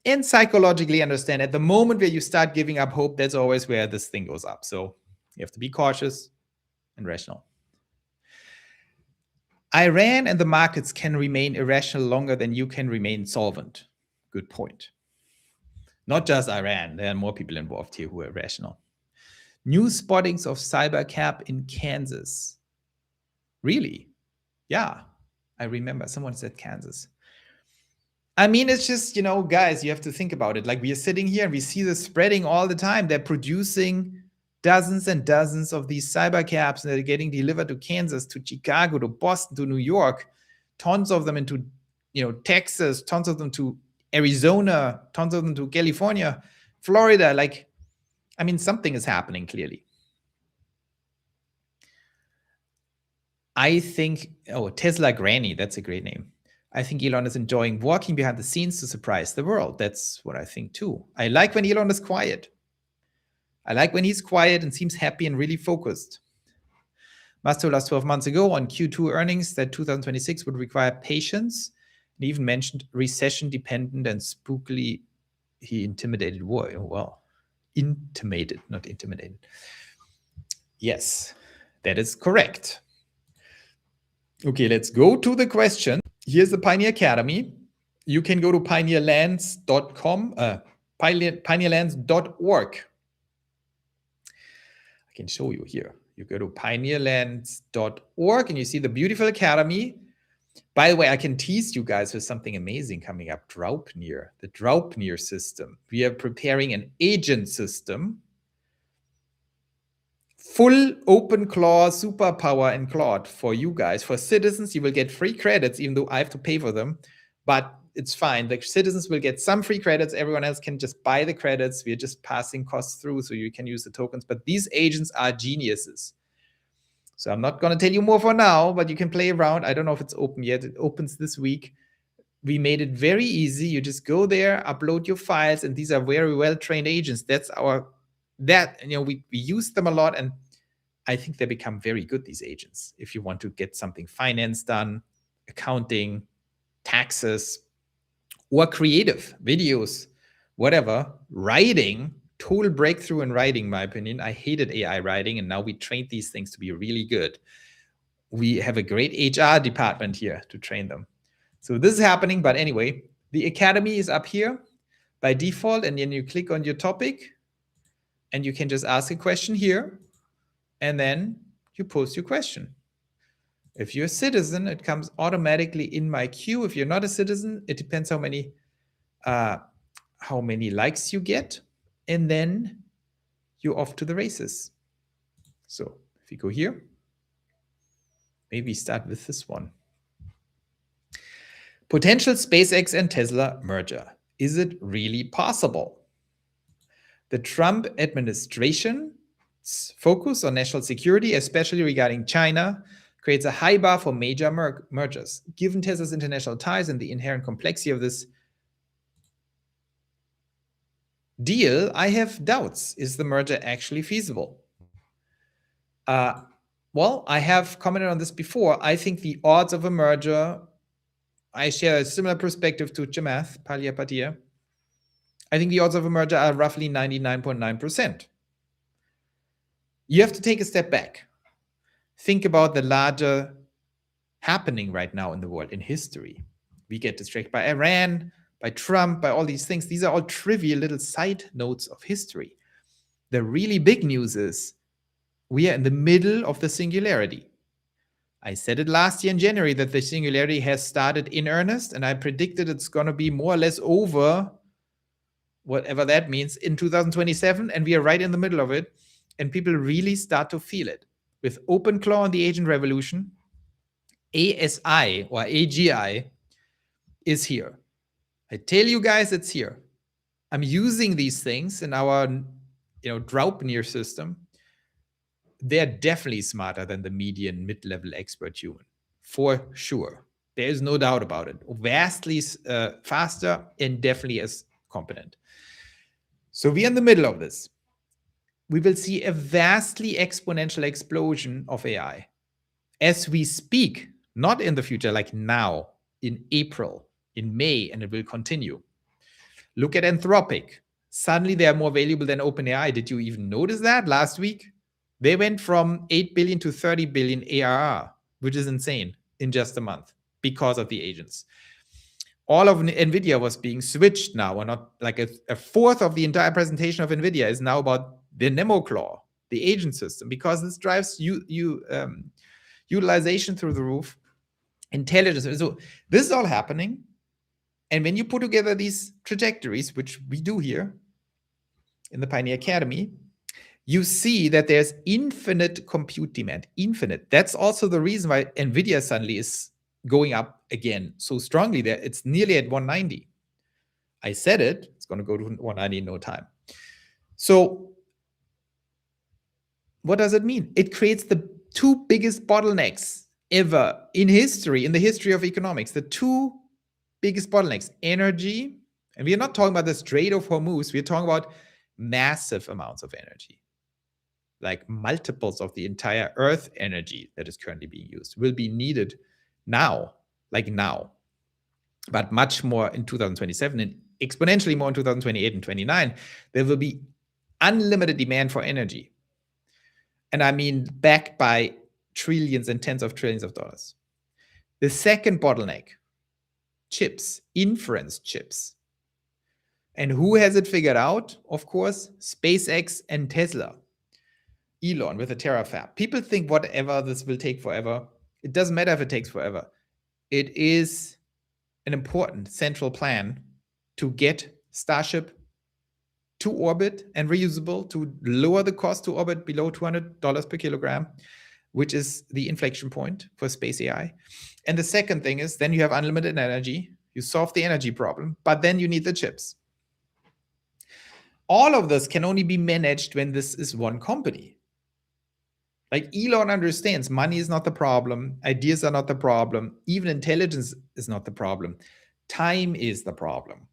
[SPEAKER 1] and psychologically understand at the moment where you start giving up hope, that's always where this thing goes up. So you have to be cautious and rational. Iran and the markets can remain irrational longer than you can remain solvent. Good point. Not just Iran. There are more people involved here who are rational. New spottings of Cybercap in Kansas. Really? Yeah, I remember someone said Kansas. I mean, it's just, you know, guys, you have to think about it. Like, we are sitting here and we see this spreading all the time. They're producing dozens and dozens of these Cybercaps, and they're getting delivered to Kansas, to Chicago, to Boston, to New York, tons of them into, you know, Texas, tons of them to Arizona, tons of them to California, Florida. Like, I mean, something is happening clearly. I think, oh, Tesla Granny, that's a great name. I think Elon is enjoying walking behind the scenes to surprise the world. That's what I think too. I like when Elon is quiet. I like when he's quiet and seems happy and really focused. Musk told us 12 months ago on Q2 earnings that 2026 would require patience. And even mentioned recession-dependent and spookily, he intimidated war. Well, intimated, not intimidated. Yes, that is correct. Okay, let's go to the question. Here's the Pioneer Academy. You can go to pioneerlands.com, pioneerlands.org. I can show you here. You go to pioneerlands.org and you see the beautiful academy. By the way, I can tease you guys with something amazing coming up. Draupnir, the Draupnir system. We are preparing an agent system. Full open Claude, superpower and Claude for you guys. For citizens, you will get free credits, even though I have to pay for them. But it's fine. The citizens will get some free credits. Everyone else can just buy the credits. We're just passing costs through so you can use the tokens. But these agents are geniuses. So I'm not going to tell you more for now, but you can play around. I don't know if it's open yet. It opens this week. We made it very easy. You just go there, upload your files, and these are very well-trained agents. We use them a lot, and I think they become very good, these agents. If you want to get something finance done, accounting, taxes, or creative videos, whatever, writing, total breakthrough in writing, in my opinion. I hated AI writing, and now we trained these things to be really good. We have a great HR department here to train them. So this is happening, but anyway, the Academy is up here by default, and then you click on your topic, and you can just ask a question here, and then you post your question. If you're a citizen, it comes automatically in my queue. If you're not a citizen, it depends how many likes you get, and then you're off to the races. So if you go here, maybe start with this one. Potential SpaceX and Tesla merger. Is it really possible? The Trump administration's focus on national security, especially regarding China, creates a high bar for major mergers. Given Tesla's international ties and the inherent complexity of this deal, I have doubts. Is the merger actually feasible? Well, I have commented on this before. I think the odds of a merger, I share a similar perspective to Chamath Palihapitiya. I think the odds of a merger are roughly 99.9%. You have to take a step back. Think about the larger happening right now in the world, in history. We get distracted by Iran, by Trump, by all these things. These are all trivial little side notes of history. The really big news is we are in the middle of the singularity. I said it last year in January that the singularity has started in earnest, and I predicted it's going to be more or less over, whatever that means, in 2027, and we are right in the middle of it, and people really start to feel it. With OpenClaw and the Agent Revolution, ASI or AGI is here. I tell you guys, it's here. I'm using these things in our Draupnir system. They're definitely smarter than the median mid-level expert human, for sure. There is no doubt about it. Vastly faster and definitely as competent. So we're in the middle of this. We will see a vastly exponential explosion of AI as we speak, not in the future, like now, in April, in May, and it will continue. Look at Anthropic. Suddenly they are more valuable than OpenAI. Did you even notice that last week? They went from 8 billion to 30 billion ARR, which is insane in just a month because of the agents. All of NVIDIA was being switched now, or not like a fourth of the entire presentation of NVIDIA is now about the NemoClaw, the agent system, because this drives utilization through the roof, intelligence. So this is all happening. And when you put together these trajectories, which we do here in the Pioneer Academy, you see that there's infinite compute demand, infinite. That's also the reason why NVIDIA suddenly is going up again so strongly there. It's nearly at 190. I said it, it's going to go to 190 in no time. So what does it mean? It creates the two biggest bottlenecks ever in history, in the history of economics. The two biggest bottlenecks, energy, and we are not talking about the Strait of Hormuz, we're talking about massive amounts of energy, like multiples of the entire Earth energy that is currently being used will be needed now, like now, but much more in 2027 and exponentially more in 2028 and 29. There will be unlimited demand for energy. And I mean, backed by trillions and tens of trillions of dollars. The second bottleneck, chips, inference chips. And who has it figured out? Of course, SpaceX and Tesla. Elon with the Terafab. People think whatever, this will take forever. It doesn't matter if it takes forever. It is an important central plan to get Starship to orbit and reusable, to lower the cost to orbit below $200 per kilogram, which is the inflection point for space AI. And the second thing is then you have unlimited energy. You solve the energy problem, but then you need the chips. All of this can only be managed when this is one company. Like Elon understands money is not the problem, ideas are not the problem, even intelligence is not the problem. Time is the problem.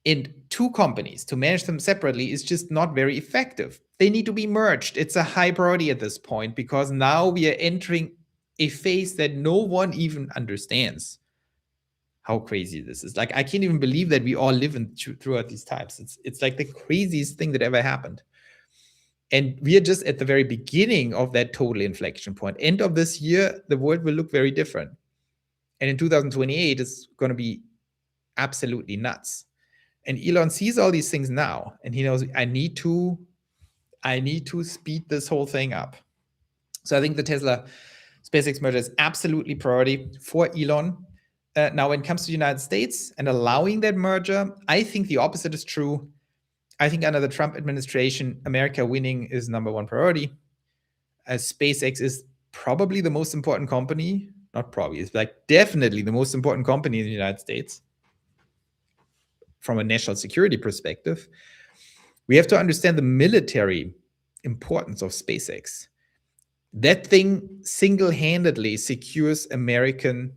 [SPEAKER 1] And two companies to manage them separately is just not very effective. They need to be merged. It's a high priority at this point because now we are entering a phase that no one even understands how crazy this is. Like, I can't even believe that we all live throughout these times. It's like the craziest thing that ever happened. And we are just at the very beginning of that total inflection point. End of this year, the world will look very different. And in 2028, it's going to be absolutely nuts. And Elon sees all these things now, and he knows I need to speed this whole thing up. So I think the Tesla SpaceX merger is absolutely priority for Elon. Now, when it comes to the United States and allowing that merger, I think the opposite is true. I think under the Trump administration, America winning is number one priority. SpaceX is probably the most important company, not probably, it's like definitely the most important company in the United States from a national security perspective. We have to understand the military importance of SpaceX. That thing single-handedly secures American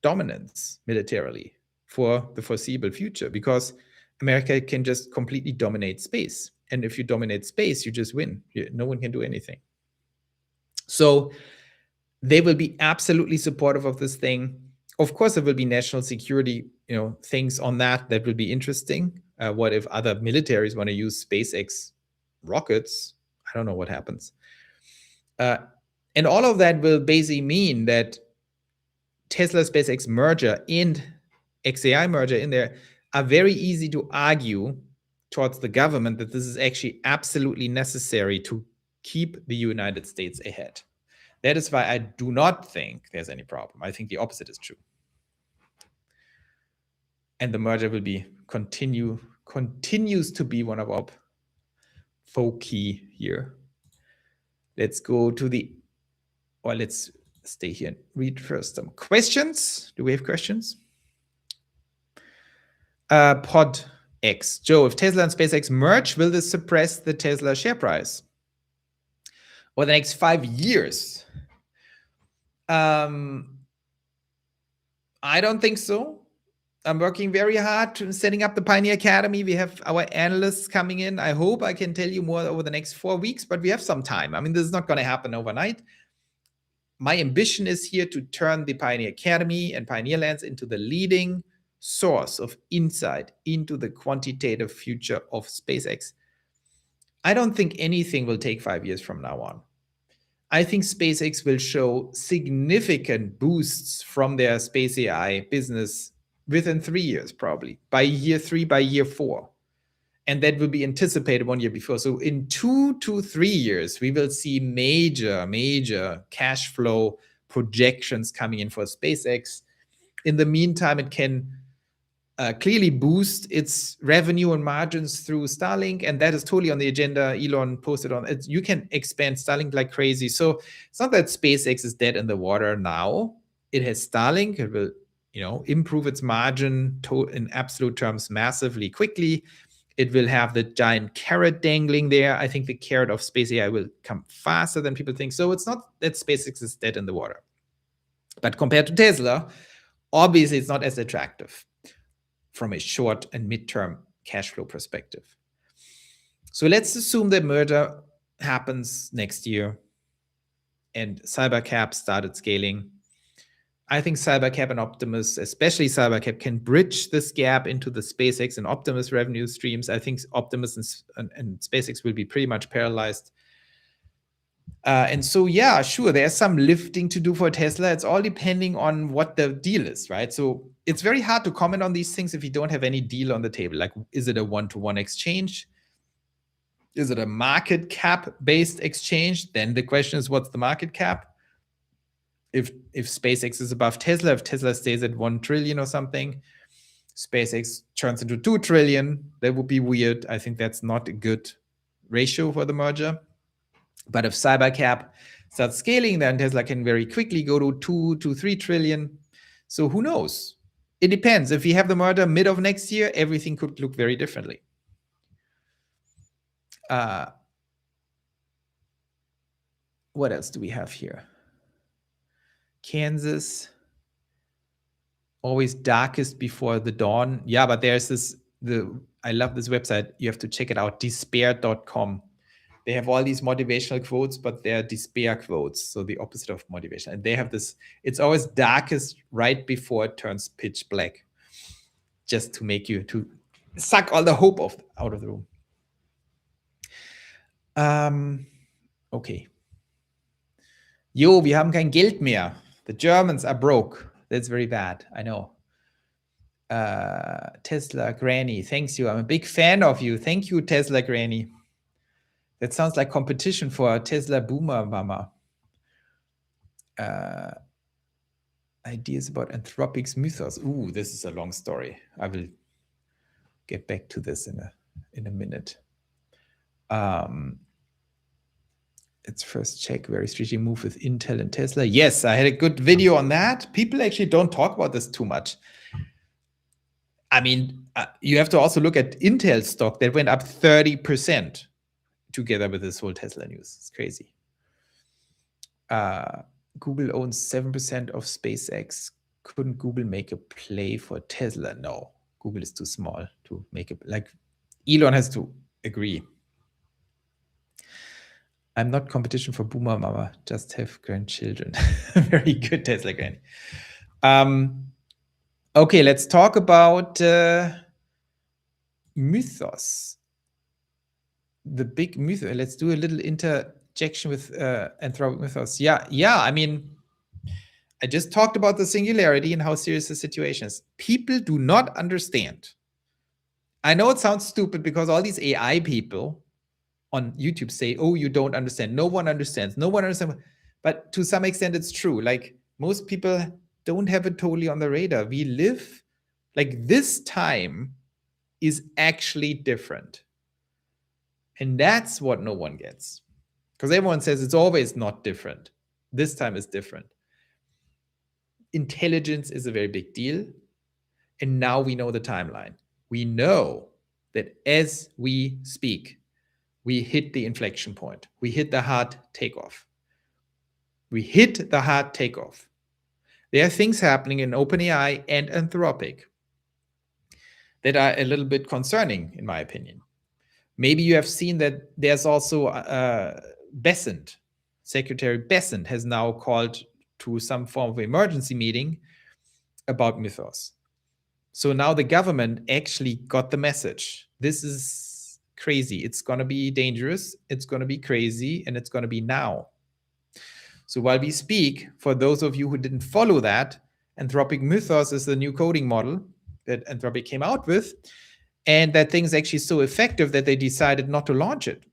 [SPEAKER 1] dominance militarily for the foreseeable future, because America can just completely dominate space. And if you dominate space, you just win. No one can do anything. So they will be absolutely supportive of this thing. Of course, there will be national security, things on that will be interesting. What if other militaries want to use SpaceX rockets? I don't know what happens. And all of that will basically mean that Tesla SpaceX merger and XAI merger in there are very easy to argue towards the government that this is actually absolutely necessary to keep the United States ahead. That is why I do not think there's any problem. I think the opposite is true. And the merger will be continues to be one of our foci here. Let's go to let's stay here and read first some questions. Do we have questions? Pod X. Joe, if Tesla and SpaceX merge, will this suppress the Tesla share price over the next 5 years? I don't think so. I'm working very hard to setting up the Pioneer Academy. We have our analysts coming in. I hope I can tell you more over the next 4 weeks, but we have some time. I mean, this is not going to happen overnight. My ambition is here to turn the Pioneer Academy and Pioneer Lands into the leading source of insight into the quantitative future of SpaceX. I don't think anything will take 5 years from now on. I think SpaceX will show significant boosts from their space AI business within 3 years, probably by year 3, by year 4. And that will be anticipated 1 year before. So in 2 to 3 years, we will see major cash flow projections coming in for SpaceX. In the meantime, it can clearly boost its revenue and margins through Starlink, and that is totally on the agenda. Elon posted on it. You can expand Starlink like crazy. So it's not that SpaceX is dead in the water now. It has Starlink. It will, improve its margin in absolute terms massively quickly. It will have the giant carrot dangling there. I think the carrot of space AI will come faster than people think. So it's not that SpaceX is dead in the water. But compared to Tesla, obviously it's not as attractive from a short and midterm cash flow perspective. So let's assume that merger happens next year and Cybercap started scaling. I think Cybercap and Optimus, especially Cybercap, can bridge this gap into the SpaceX and Optimus revenue streams. I think Optimus and SpaceX will be pretty much paralyzed. And so, yeah, sure, there's some lifting to do for Tesla. It's all depending on what the deal is, right? So it's very hard to comment on these things if you don't have any deal on the table. Like, is it a one-to-one exchange? Is it a market cap-based exchange? Then the question is, what's the market cap? If SpaceX is above Tesla, if Tesla stays at 1 trillion or something, SpaceX turns into 2 trillion, that would be weird. I think that's not a good ratio for the merger. But if Cybercap starts scaling, then Tesla can very quickly go to 2 to 3 trillion. So who knows? It depends. If we have the merger mid of next year, everything could look very differently. What else do we have here? Kansas, always darkest before the dawn. Yeah, but there's this, I love this website. You have to check it out, despair.com. They have all these motivational quotes, but they're despair quotes, so the opposite of motivation. And they have this, it's always darkest right before it turns pitch black, just to make you, to suck all the hope out of the room. Okay. Jo, wir haben kein Geld mehr. The Germans are broke. That's very bad, I know. Tesla Granny, thanks you. I'm a big fan of you. Thank you, Tesla Granny. That sounds like competition for Tesla Boomer Mama. Ideas about Anthropic's Mythos. Ooh, this is a long story. I will get back to this in a minute. Let's first check where is strategic move with Intel and Tesla. Yes, I had a good video on that. People actually don't talk about this too much. I mean, you have to also look at Intel stock that went up 30% together with this whole Tesla news. It's crazy. Google owns 7% of SpaceX. Couldn't Google make a play for Tesla? No, Google is too small to make it. Like, Elon has to agree. I'm not competition for Boomer Mama, just have grandchildren. Very good, Tesla Granny. Okay, let's talk about Mythos. The big mythos. Let's do a little interjection with Anthropic Mythos. Yeah, I mean, I just talked about the singularity and how serious the situation is. People do not understand. I know it sounds stupid because all these AI people on YouTube say, oh, you don't understand. No one understands. No one understands. But to some extent, it's true. Like, most people don't have it totally on the radar. We live, like, this time is actually different. And that's what no one gets. Because everyone says it's always not different. This time is different. Intelligence is a very big deal. And now we know the timeline. We know that as we speak, we hit the inflection point. We hit the hard takeoff. We hit the hard takeoff. There are things happening in OpenAI and Anthropic that are a little bit concerning, in my opinion. Maybe you have seen that there's also Bessent. Secretary Bessent has now called to some form of emergency meeting about Mythos. So now the government actually got the message. This is crazy. It's going to be dangerous. It's going to be crazy. And it's going to be now. So while we speak, for those of you who didn't follow that, Anthropic Mythos is the new coding model that Anthropic came out with. And that thing is actually so effective that they decided not to launch it.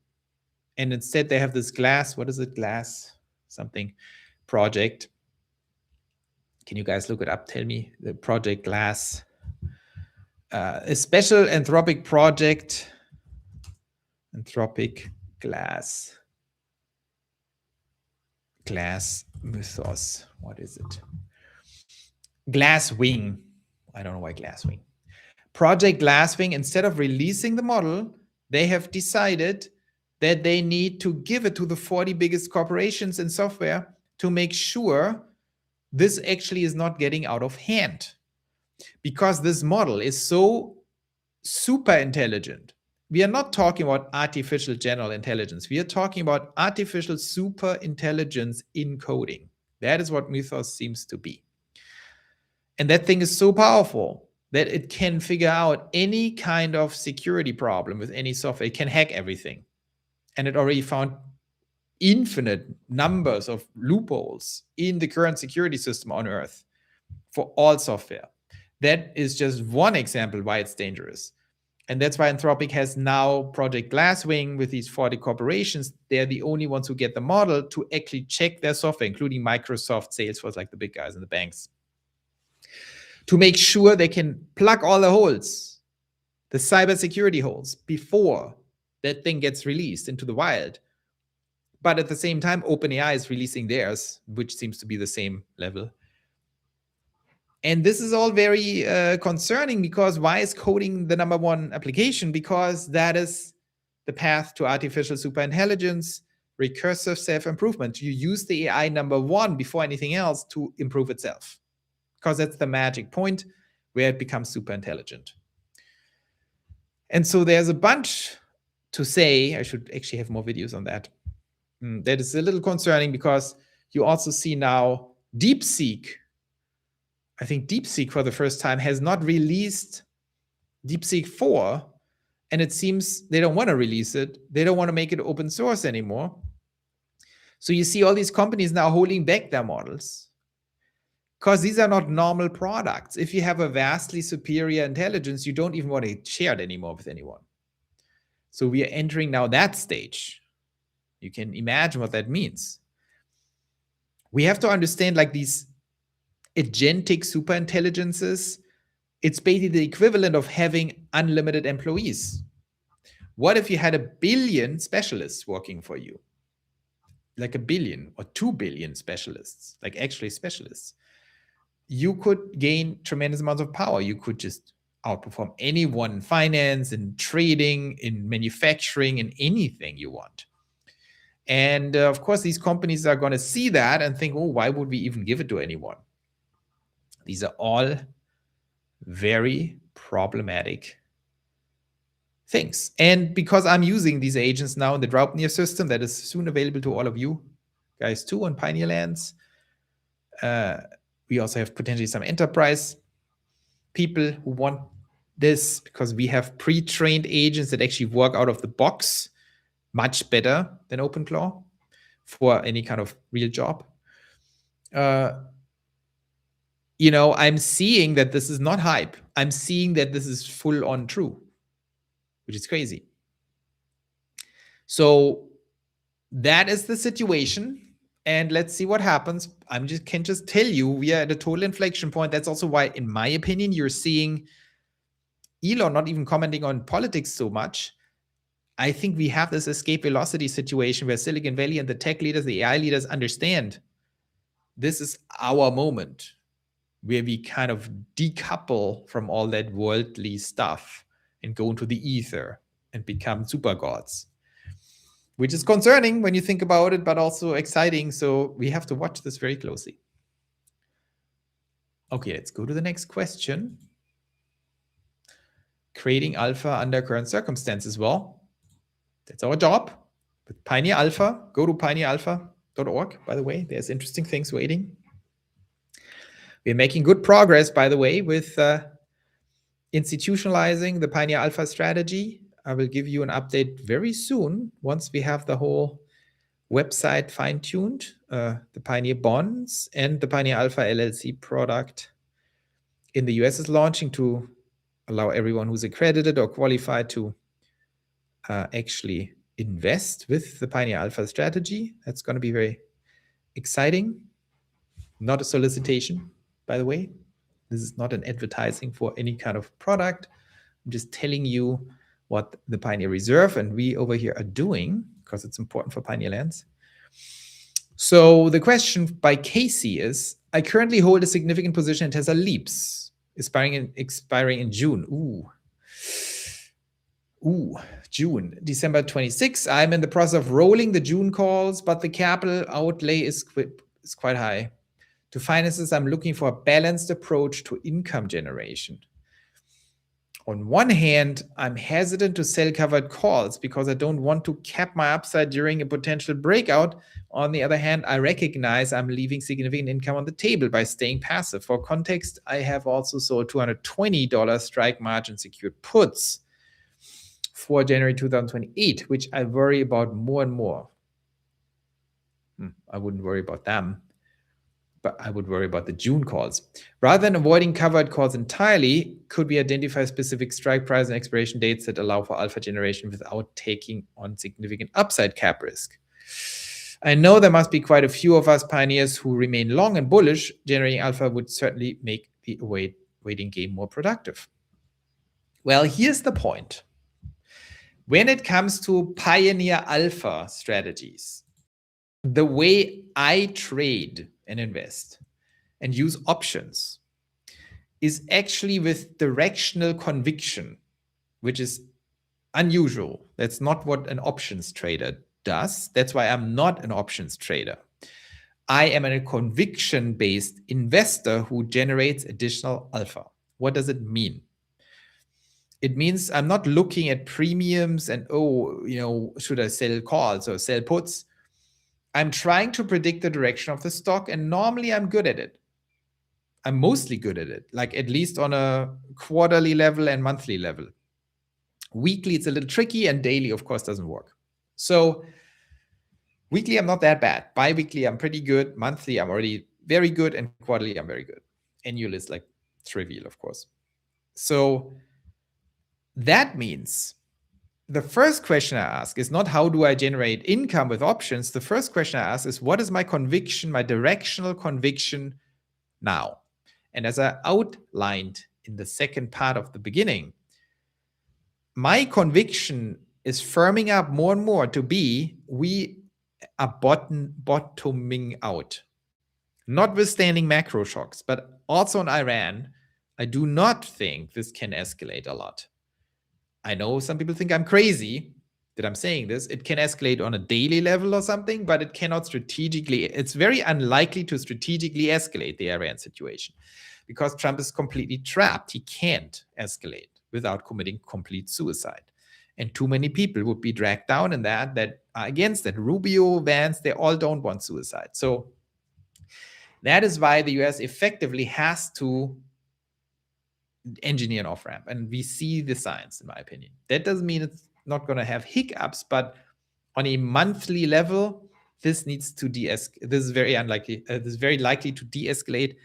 [SPEAKER 1] And instead they have this glass, what is it? Glass something project. Can you guys look it up? Tell me the project Glass. A special Anthropic project. Anthropic Glass Mythos. What is it? Glasswing. I don't know why Glasswing. Project Glasswing, instead of releasing the model, they have decided that they need to give it to the 40 biggest corporations in software to make sure this actually is not getting out of hand. Because this model is so super intelligent. We are not talking about artificial general intelligence. We are talking about artificial super intelligence in coding. That is what Mythos seems to be. And that thing is so powerful that it can figure out any kind of security problem with any software. It can hack everything. And it already found infinite numbers of loopholes in the current security system on Earth for all software. That is just one example why it's dangerous. And that's why Anthropic has now Project Glasswing with these 40 corporations. They're the only ones who get the model to actually check their software, including Microsoft, Salesforce, like the big guys in the banks, to make sure they can plug all the holes, the cybersecurity holes, before that thing gets released into the wild. But at the same time, OpenAI is releasing theirs, which seems to be the same level. And this is all very concerning, because why is coding the number one application? Because that is the path to artificial superintelligence, recursive self-improvement. You use the AI number one before anything else to improve itself, because that's the magic point where it becomes super intelligent. And so there's a bunch to say. I should actually have more videos on that. That is a little concerning, because you also see now DeepSeek. I think DeepSeek for the first time has not released DeepSeek 4, and it seems they don't want to release it. They don't want to make it open source anymore. So you see all these companies now holding back their models, because these are not normal products. If you have a vastly superior intelligence, you don't even want to share it anymore with anyone. So we are entering now that stage. You can imagine what that means. We have to understand, like, these agentic superintelligences, it's basically the equivalent of having unlimited employees. What if you had 1 billion specialists working for you? Like 1 billion or 2 billion specialists, like actually specialists. You could gain tremendous amounts of power. You could just outperform anyone in finance, in trading, in manufacturing, in anything you want. And of course, these companies are going to see that and think, oh, why would we even give it to anyone? These are all very problematic things. And because I'm using these agents now in the Draupnir system that is soon available to all of you guys too on Pioneer Lands, we also have potentially some enterprise people who want this, because we have pre-trained agents that actually work out of the box much better than OpenClaw for any kind of real job. You know, I'm seeing that this is not hype. I'm seeing that this is full on true, which is crazy. So that is the situation. And let's see what happens. Can just tell you, we are at a total inflection point. That's also why, in my opinion, you're seeing Elon not even commenting on politics so much. I think we have this escape velocity situation where Silicon Valley and the tech leaders, the AI leaders, understand this is our moment, where we kind of decouple from all that worldly stuff and go into the ether and become super gods, which is concerning when you think about it, but also exciting. So we have to watch this very closely. Okay, let's go to the next question. Creating alpha under current circumstances. Well, that's our job. With Pioneer Alpha, go to pioneeralpha.org. By the way, there's interesting things waiting. We're making good progress, by the way, with institutionalizing the Pioneer Alpha strategy. I will give you an update very soon once we have the whole website fine-tuned. The Pioneer Bonds and the Pioneer Alpha LLC product in the US is launching to allow everyone who's accredited or qualified to actually invest with the Pioneer Alpha strategy. That's going to be very exciting. Not a solicitation, by the way. This is not an advertising for any kind of product. I'm just telling you what the Pioneer Reserve and we over here are doing, because it's important for Pioneer Lands. So the question by Casey is, I currently hold a significant position in Tesla Leaps, expiring in June. June, December 26. I'm in the process of rolling the June calls, but the capital outlay is quite high. To finances, I'm looking for a balanced approach to income generation. On one hand, I'm hesitant to sell covered calls because I don't want to cap my upside during a potential breakout. On the other hand, I recognize I'm leaving significant income on the table by staying passive. For context, I have also sold $220 strike margin secured puts for January 2028, which I worry about more and more. I wouldn't worry about them, but I would worry about the June calls. Rather than avoiding covered calls entirely, could we identify specific strike price and expiration dates that allow for alpha generation without taking on significant upside cap risk? I know there must be quite a few of us pioneers who remain long and bullish. Generating alpha would certainly make the waiting game more productive. Well, here's the point. When it comes to Pioneer Alpha strategies, the way I trade and invest and use options is actually with directional conviction, which is unusual. That's not what an options trader does. That's why I'm not an options trader. I am a conviction-based investor who generates additional alpha. What does it mean? It means I'm not looking at premiums and, should I sell calls or sell puts? I'm trying to predict the direction of the stock, and normally I'm good at it. I'm mostly good at it, like at least on a quarterly level and monthly level. Weekly, it's a little tricky, and daily, of course, doesn't work. So weekly, I'm not that bad. Bi-weekly, I'm pretty good. Monthly, I'm already very good. And quarterly, I'm very good. Annual is like trivial, of course. So that means the first question I ask is not how do I generate income with options. The first question I ask is what is my conviction, my directional conviction now? And as I outlined in the second part of the beginning, my conviction is firming up more and more to be we are bottoming out. Notwithstanding macro shocks, but also in Iran, I do not think this can escalate a lot. I know some people think I'm crazy that I'm saying this. It can escalate on a daily level or something, but it cannot strategically. It's very unlikely to strategically escalate the Iran situation because Trump is completely trapped. He can't escalate without committing complete suicide. And too many people would be dragged down in that are against it. Rubio, Vance, they all don't want suicide. So that is why the US effectively has to engineer an off-ramp. And we see the signs, in my opinion. That doesn't mean it's not going to have hiccups, but on a monthly level, this needs to de-escalate. This is very unlikely. This is very likely to de-escalate.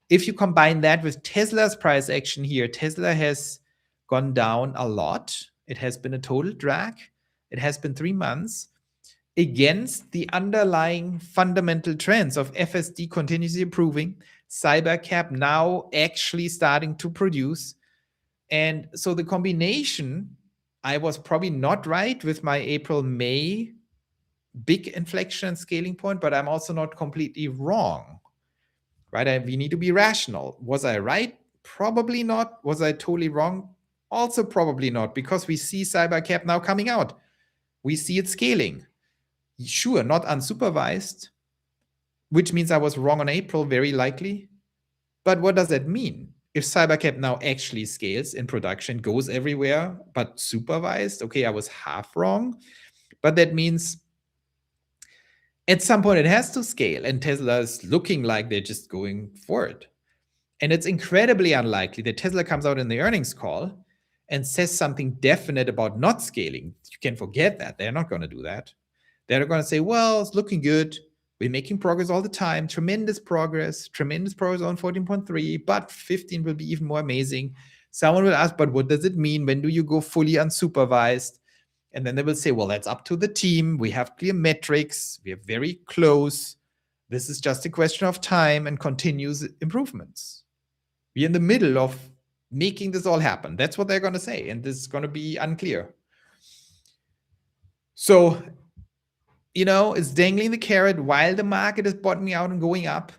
[SPEAKER 1] If you combine that with Tesla's price action here, Tesla has gone down a lot. It has been a total drag. It has been 3 months against the underlying fundamental trends of FSD continuously improving, Cybercap now actually starting to produce. And so the combination, I was probably not right with my April-May big inflection and scaling point, but I'm also not completely wrong, right? We need to be rational. Was I right? Probably not. Was I totally wrong? Also probably not, because we see Cybercap now coming out. We see it scaling. Sure, not unsupervised, which means I was wrong on April, very likely. But what does that mean? If Cybercap now actually scales in production, goes everywhere, but supervised, okay, I was half wrong. But that means at some point it has to scale, and Tesla is looking like they're just going for it. And it's incredibly unlikely that Tesla comes out in the earnings call and says something definite about not scaling. You can forget that. They're not going to do that. They're going to say, well, it's looking good. We're making progress all the time. Tremendous progress on 14.3, but 15 will be even more amazing. Someone will ask, but what does it mean? When do you go fully unsupervised? And then they will say, well, that's up to the team. We have clear metrics. We are very close. This is just a question of time and continuous improvements. We're in the middle of making this all happen. That's what they're going to say. And this is going to be unclear. So, it's dangling the carrot while the market is bottoming out and going up.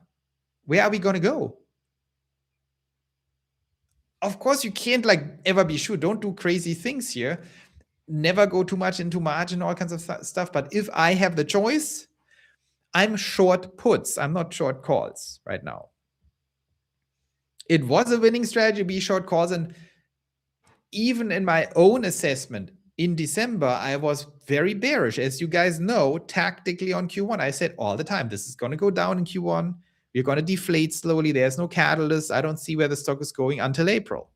[SPEAKER 1] Where are we going to go? Of course, you can't ever be sure. Don't do crazy things here. Never go too much into margin, all kinds of stuff. But if I have the choice, I'm short puts. I'm not short calls right now. It was a winning strategy to be short calls. And even in my own assessment in December, I was very bearish. As you guys know, tactically on Q1, I said all the time, this is going to go down in Q1. We're going to deflate slowly. There's no catalyst. I don't see where the stock is going until April.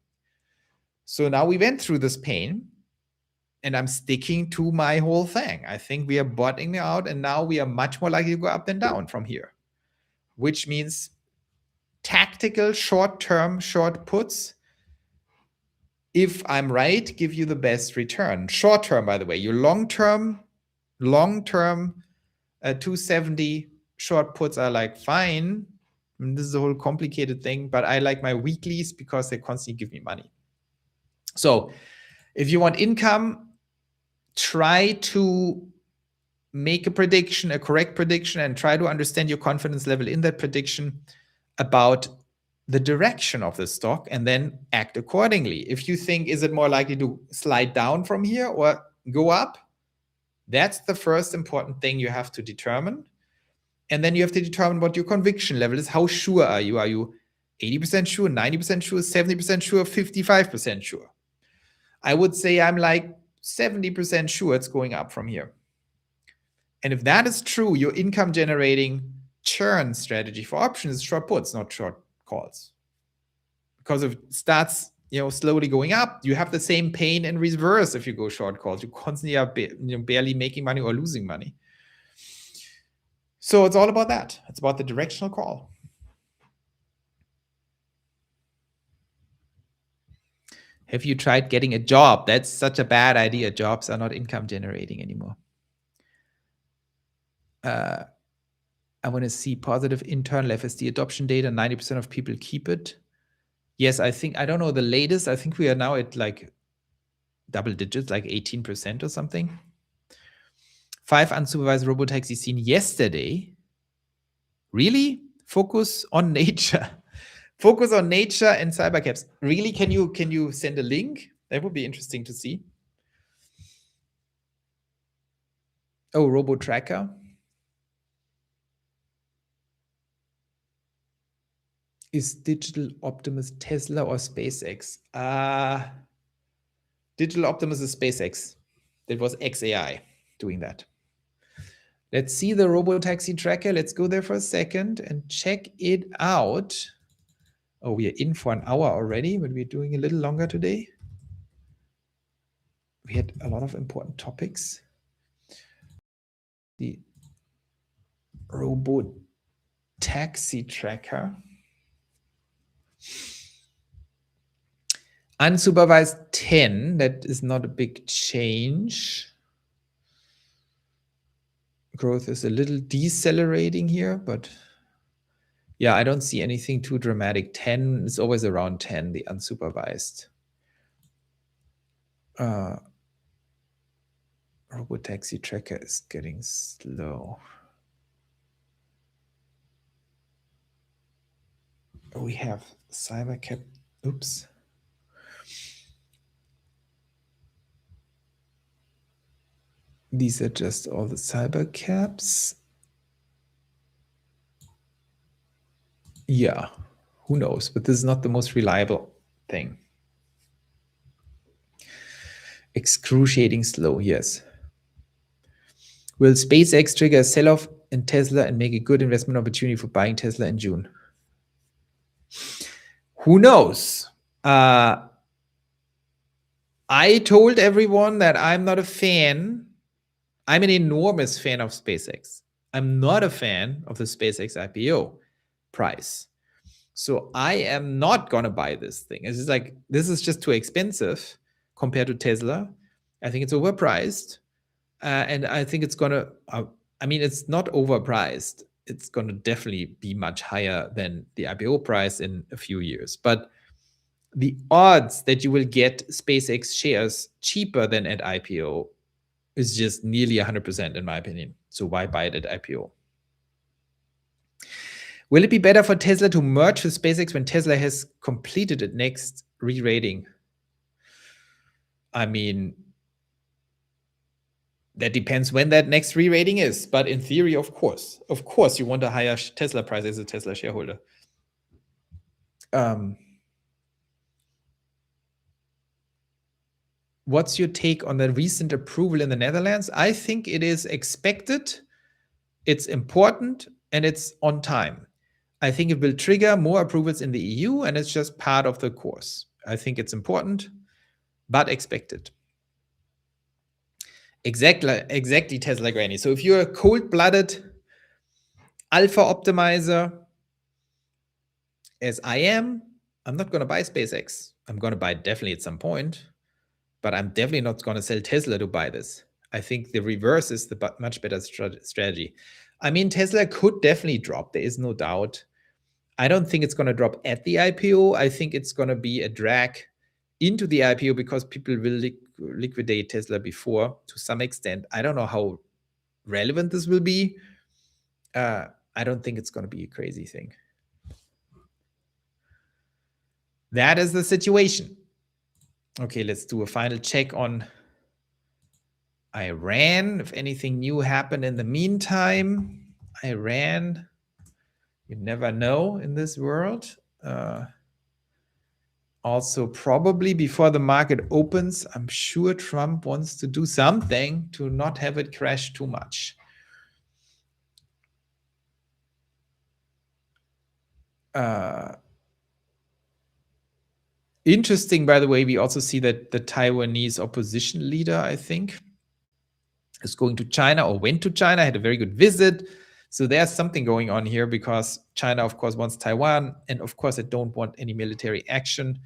[SPEAKER 1] So now we went through this pain, and I'm sticking to my whole thing. I think we are bottoming out, and now we are much more likely to go up than down from here, which means tactical short-term short puts, if I'm right, give you the best return. Short-term, by the way, your long-term 270 short puts are fine. This is a whole complicated thing, but I like my weeklies because they constantly give me money. So if you want income, try to make a correct prediction, and try to understand your confidence level in that prediction about the direction of the stock and then act accordingly. If you think, is it more likely to slide down from here or go up? That's the first important thing you have to determine. And then you have to determine what your conviction level is. How sure are you? Are you 80% sure, 90% sure, 70% sure, 55% sure? I would say I'm like 70% sure it's going up from here. And if that is true, your income generating churn strategy for options is short puts, not short calls. Because if it starts, slowly going up, you have the same pain in reverse if you go short calls. You constantly are barely making money or losing money. So it's all about that. It's about the directional call. Have you tried getting a job? That's such a bad idea. Jobs are not income generating anymore. I want to see positive internal FSD adoption data. 90% of people keep it. Yes, I don't know the latest. I think we are now at like double digits, like 18% or something. 5 unsupervised robotaxis seen yesterday. Really? Focus on nature. Focus on nature and cybercaps. Really? Can you send a link? That would be interesting to see. Oh, Robo Tracker. Is Digital Optimus Tesla or SpaceX? Digital Optimus is SpaceX. That was XAI doing that. Let's see the Robotaxi tracker. Let's go there for a second and check it out. Oh, we are in for an hour already, but we're doing a little longer today. We had a lot of important topics. The Robotaxi tracker. Unsupervised 10, that is not a big change. Growth is a little decelerating here, but yeah, I don't see anything too dramatic. 10 is always around 10, the unsupervised. Robotaxi tracker is getting slow. We have CyberCap. Oops. These are just all the CyberCaps. Yeah, who knows? But this is not the most reliable thing. Excruciating slow, yes. Will SpaceX trigger a sell-off in Tesla and make a good investment opportunity for buying Tesla in June? Who knows? I told everyone that I'm not a fan. I'm an enormous fan of SpaceX. I'm not a fan of the SpaceX IPO price. So I am not going to buy this thing. It's just like, this is just too expensive compared to Tesla. I think it's overpriced. And I think it's going to, it's not overpriced. It's going to definitely be much higher than the IPO price in a few years. But the odds that you will get SpaceX shares cheaper than at IPO is just nearly 100% in my opinion. So why buy it at IPO? Will it be better for Tesla to merge with SpaceX when Tesla has completed its next re-rating? I mean, that depends when that next re-rating is. But in theory, of course, you want a higher Tesla price as a Tesla shareholder. What's your take on the recent approval in the Netherlands? I think it is expected, it's important, and it's on time. I think it will trigger more approvals in the EU, and it's just part of the course. I think it's important, but expected. Exactly, Tesla Granny. So if you're a cold-blooded alpha optimizer, as I am, I'm not going to buy SpaceX. I'm going to buy it definitely at some point, but I'm definitely not going to sell Tesla to buy this. I think the reverse is the much better strategy. I mean, Tesla could definitely drop. There is no doubt. I don't think it's going to drop at the IPO. I think it's going to be a drag into the IPO because people will liquidate Tesla before to some extent. I don't know how relevant this will be. I don't think it's going to be a crazy thing. That is the situation. Okay, let's do a final check on Iran. If anything new happened in the meantime, Iran, you never know in this world. Also, probably before the market opens, I'm sure Trump wants to do something to not have it crash too much. Interesting, by the way, we also see that the Taiwanese opposition leader, I think, is going to China or went to China, had a very good visit. So there's something going on here because China, of course, wants Taiwan. And of course, they don't want any military action.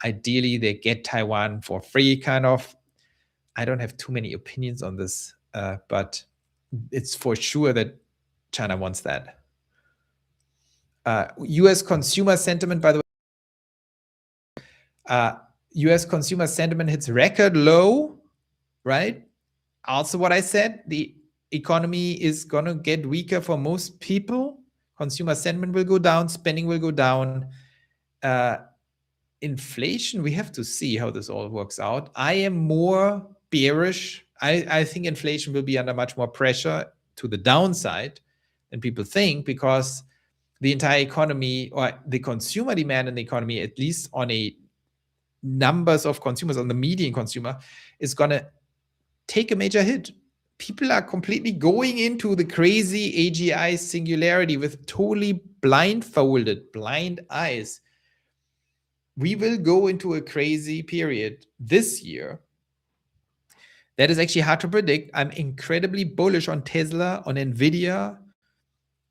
[SPEAKER 1] Ideally, they get Taiwan for free, kind of. I don't have too many opinions on this, but it's for sure that China wants that. US consumer sentiment, by the way, US consumer sentiment hits record low, right? Also what I said, the economy is going to get weaker for most people. Consumer sentiment will go down, spending will go down. Inflation, we have to see how this all works out. I am more bearish. I think inflation will be under much more pressure to the downside than people think, because the entire economy, or the consumer demand in the economy, at least on a numbers of consumers, on the median consumer, is going to take a major hit. People are completely going into the crazy AGI singularity with totally blindfolded, blind eyes. We will go into a crazy period this year. That is actually hard to predict. I'm incredibly bullish on Tesla, on NVDA,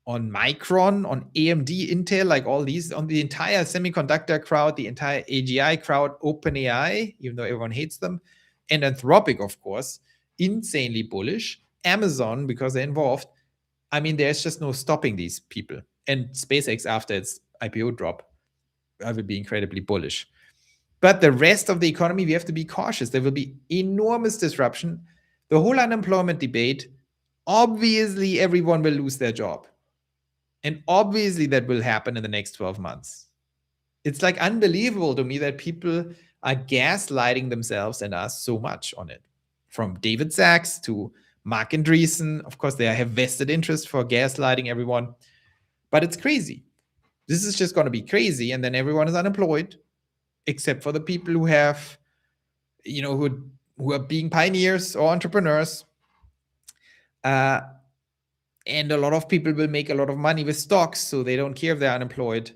[SPEAKER 1] on Micron, on AMD, Intel, like all these, on the entire semiconductor crowd, the entire AGI crowd, OpenAI, even though everyone hates them, and Anthropic, of course, insanely bullish. Amazon, because they're involved. I mean, there's just no stopping these people. And SpaceX, after its IPO drop, I will be incredibly bullish. But the rest of the economy, we have to be cautious. There will be enormous disruption. The whole unemployment debate, obviously everyone will lose their job. And obviously that will happen in the next 12 months. It's like unbelievable to me that people are gaslighting themselves and us so much on it. From David Sachs to Mark Andreessen, of course, they have vested interest for gaslighting everyone. But it's crazy. This is just going to be crazy. And then everyone is unemployed, except for the people who have, who are being pioneers or entrepreneurs. And a lot of people will make a lot of money with stocks, so they don't care if they're unemployed.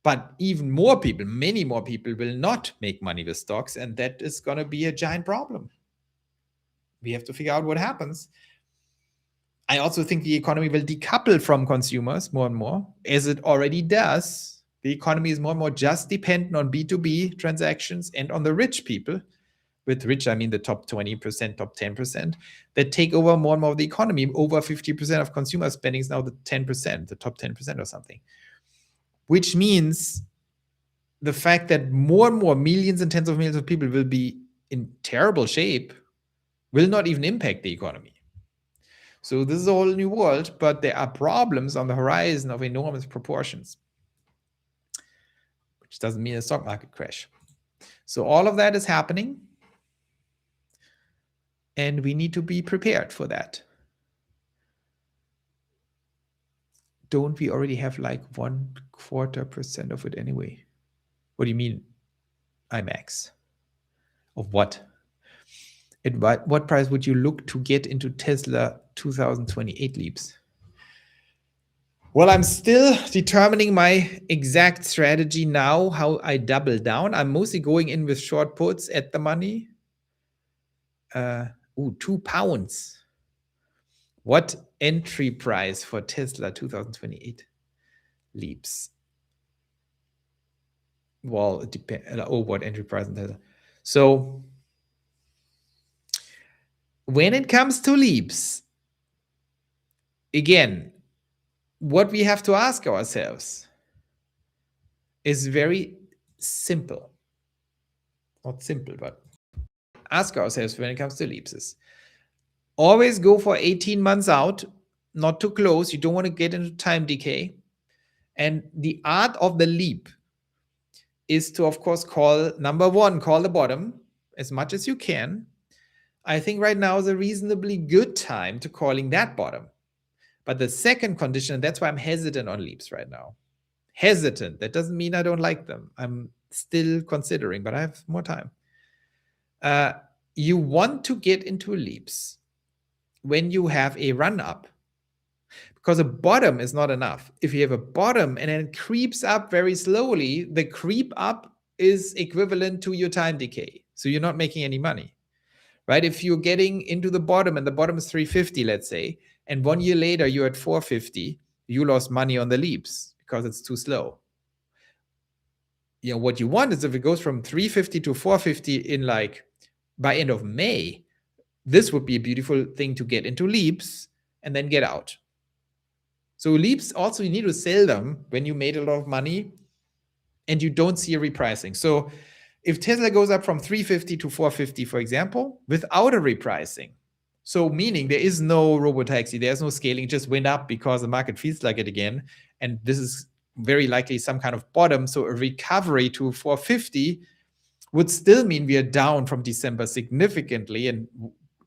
[SPEAKER 1] But even more people, many more people will not make money with stocks, and that is going to be a giant problem. We have to figure out what happens. I also think the economy will decouple from consumers more and more, as it already does. The economy is more and more just dependent on B2B transactions and on the rich people. With rich, I mean the top 20%, top 10%, that take over more and more of the economy. Over 50% of consumer spending is now the 10%, the top 10% or something. Which means the fact that more and more millions and tens of millions of people will be in terrible shape will not even impact the economy. So this is a whole new world, but there are problems on the horizon of enormous proportions, which doesn't mean a stock market crash. So all of that is happening, and we need to be prepared for that. Don't we already have like 1/4% of it anyway? What do you mean, IMAX? Of what? At what price would you look to get into Tesla 2028 leaps? Well, I'm still determining my exact strategy now, how I double down. I'm mostly going in with short puts at the money. £2. What entry price for Tesla 2028 leaps? Well, it depends. What entry price in Tesla? So when it comes to leaps, again, what we have to ask ourselves is very simple. Not simple, but ask ourselves when it comes to leaps is always go for 18 months out, not too close. You don't want to get into time decay. And the art of the leap is to, of course, call the bottom as much as you can. I think right now is a reasonably good time to calling that bottom. But the second condition, and that's why I'm hesitant on leaps right now. Hesitant. That doesn't mean I don't like them. I'm still considering, but I have more time. You want to get into leaps when you have a run up, because a bottom is not enough. If you have a bottom and then it creeps up very slowly, the creep up is equivalent to your time decay. So you're not making any money, right? If you're getting into the bottom and the bottom is 350, let's say, and 1 year later you're at 450, you lost money on the leaps because it's too slow. You know, what you want is if it goes from 350 to 450 in like by end of May, this would be a beautiful thing to get into leaps and then get out. So leaps also, you need to sell them when you made a lot of money and you don't see a repricing. So if Tesla goes up from 350 to 450, for example, without a repricing, so meaning there is no robotaxi, there's no scaling, just went up because the market feels like it again, and this is very likely some kind of bottom, so a recovery to 450 would still mean we are down from December significantly and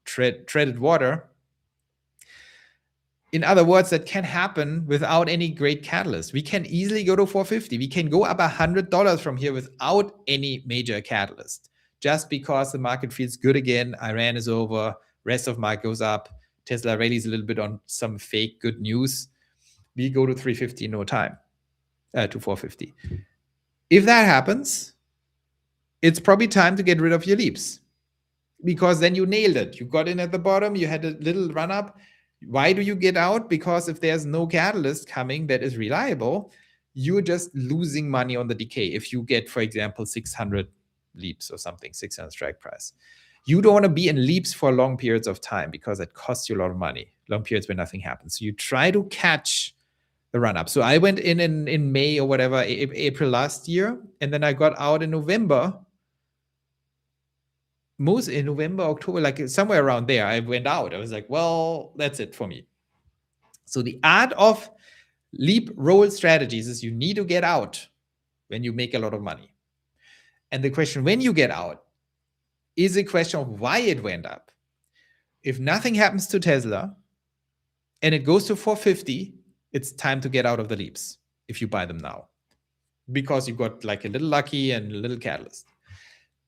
[SPEAKER 1] treaded water. In other words, that can happen without any great catalyst. We can easily go to 450. We can go up $100 from here without any major catalyst, just because the market feels good again. Iran is over, rest of market goes up, Tesla rallies a little bit on some fake good news. We go to 350 in no time, to 450. If that happens, it's probably time to get rid of your leaps, because then you nailed it. You got in at the bottom, you had a little run up. Why do you get out? Because if there's no catalyst coming that is reliable, you're just losing money on the decay. If you get, for example, 600 leaps or something, 600 strike price, you don't want to be in leaps for long periods of time because it costs you a lot of money, long periods where nothing happens. So you try to catch the run up. So I went in May or whatever, April last year, and then I got out in November. Most in November, October, like somewhere around there, I went out. I was like, well, that's it for me. So the art of leap roll strategies is you need to get out when you make a lot of money. And the question when you get out is a question of why it went up. If nothing happens to Tesla and it goes to 450, it's time to get out of the leaps if you buy them now, because you got like a little lucky and a little catalyst.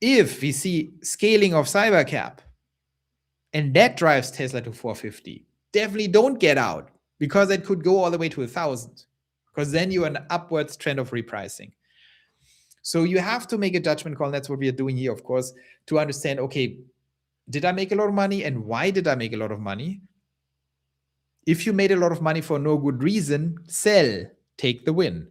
[SPEAKER 1] If we see scaling of cybercap and that drives Tesla to 450, definitely don't get out, because it could go all the way to 1,000, because then you're an upwards trend of repricing. So you have to make a judgment call, and that's what we are doing here, of course, to understand, okay, did I make a lot of money and why did I make a lot of money? If you made a lot of money for no good reason, sell, take the win.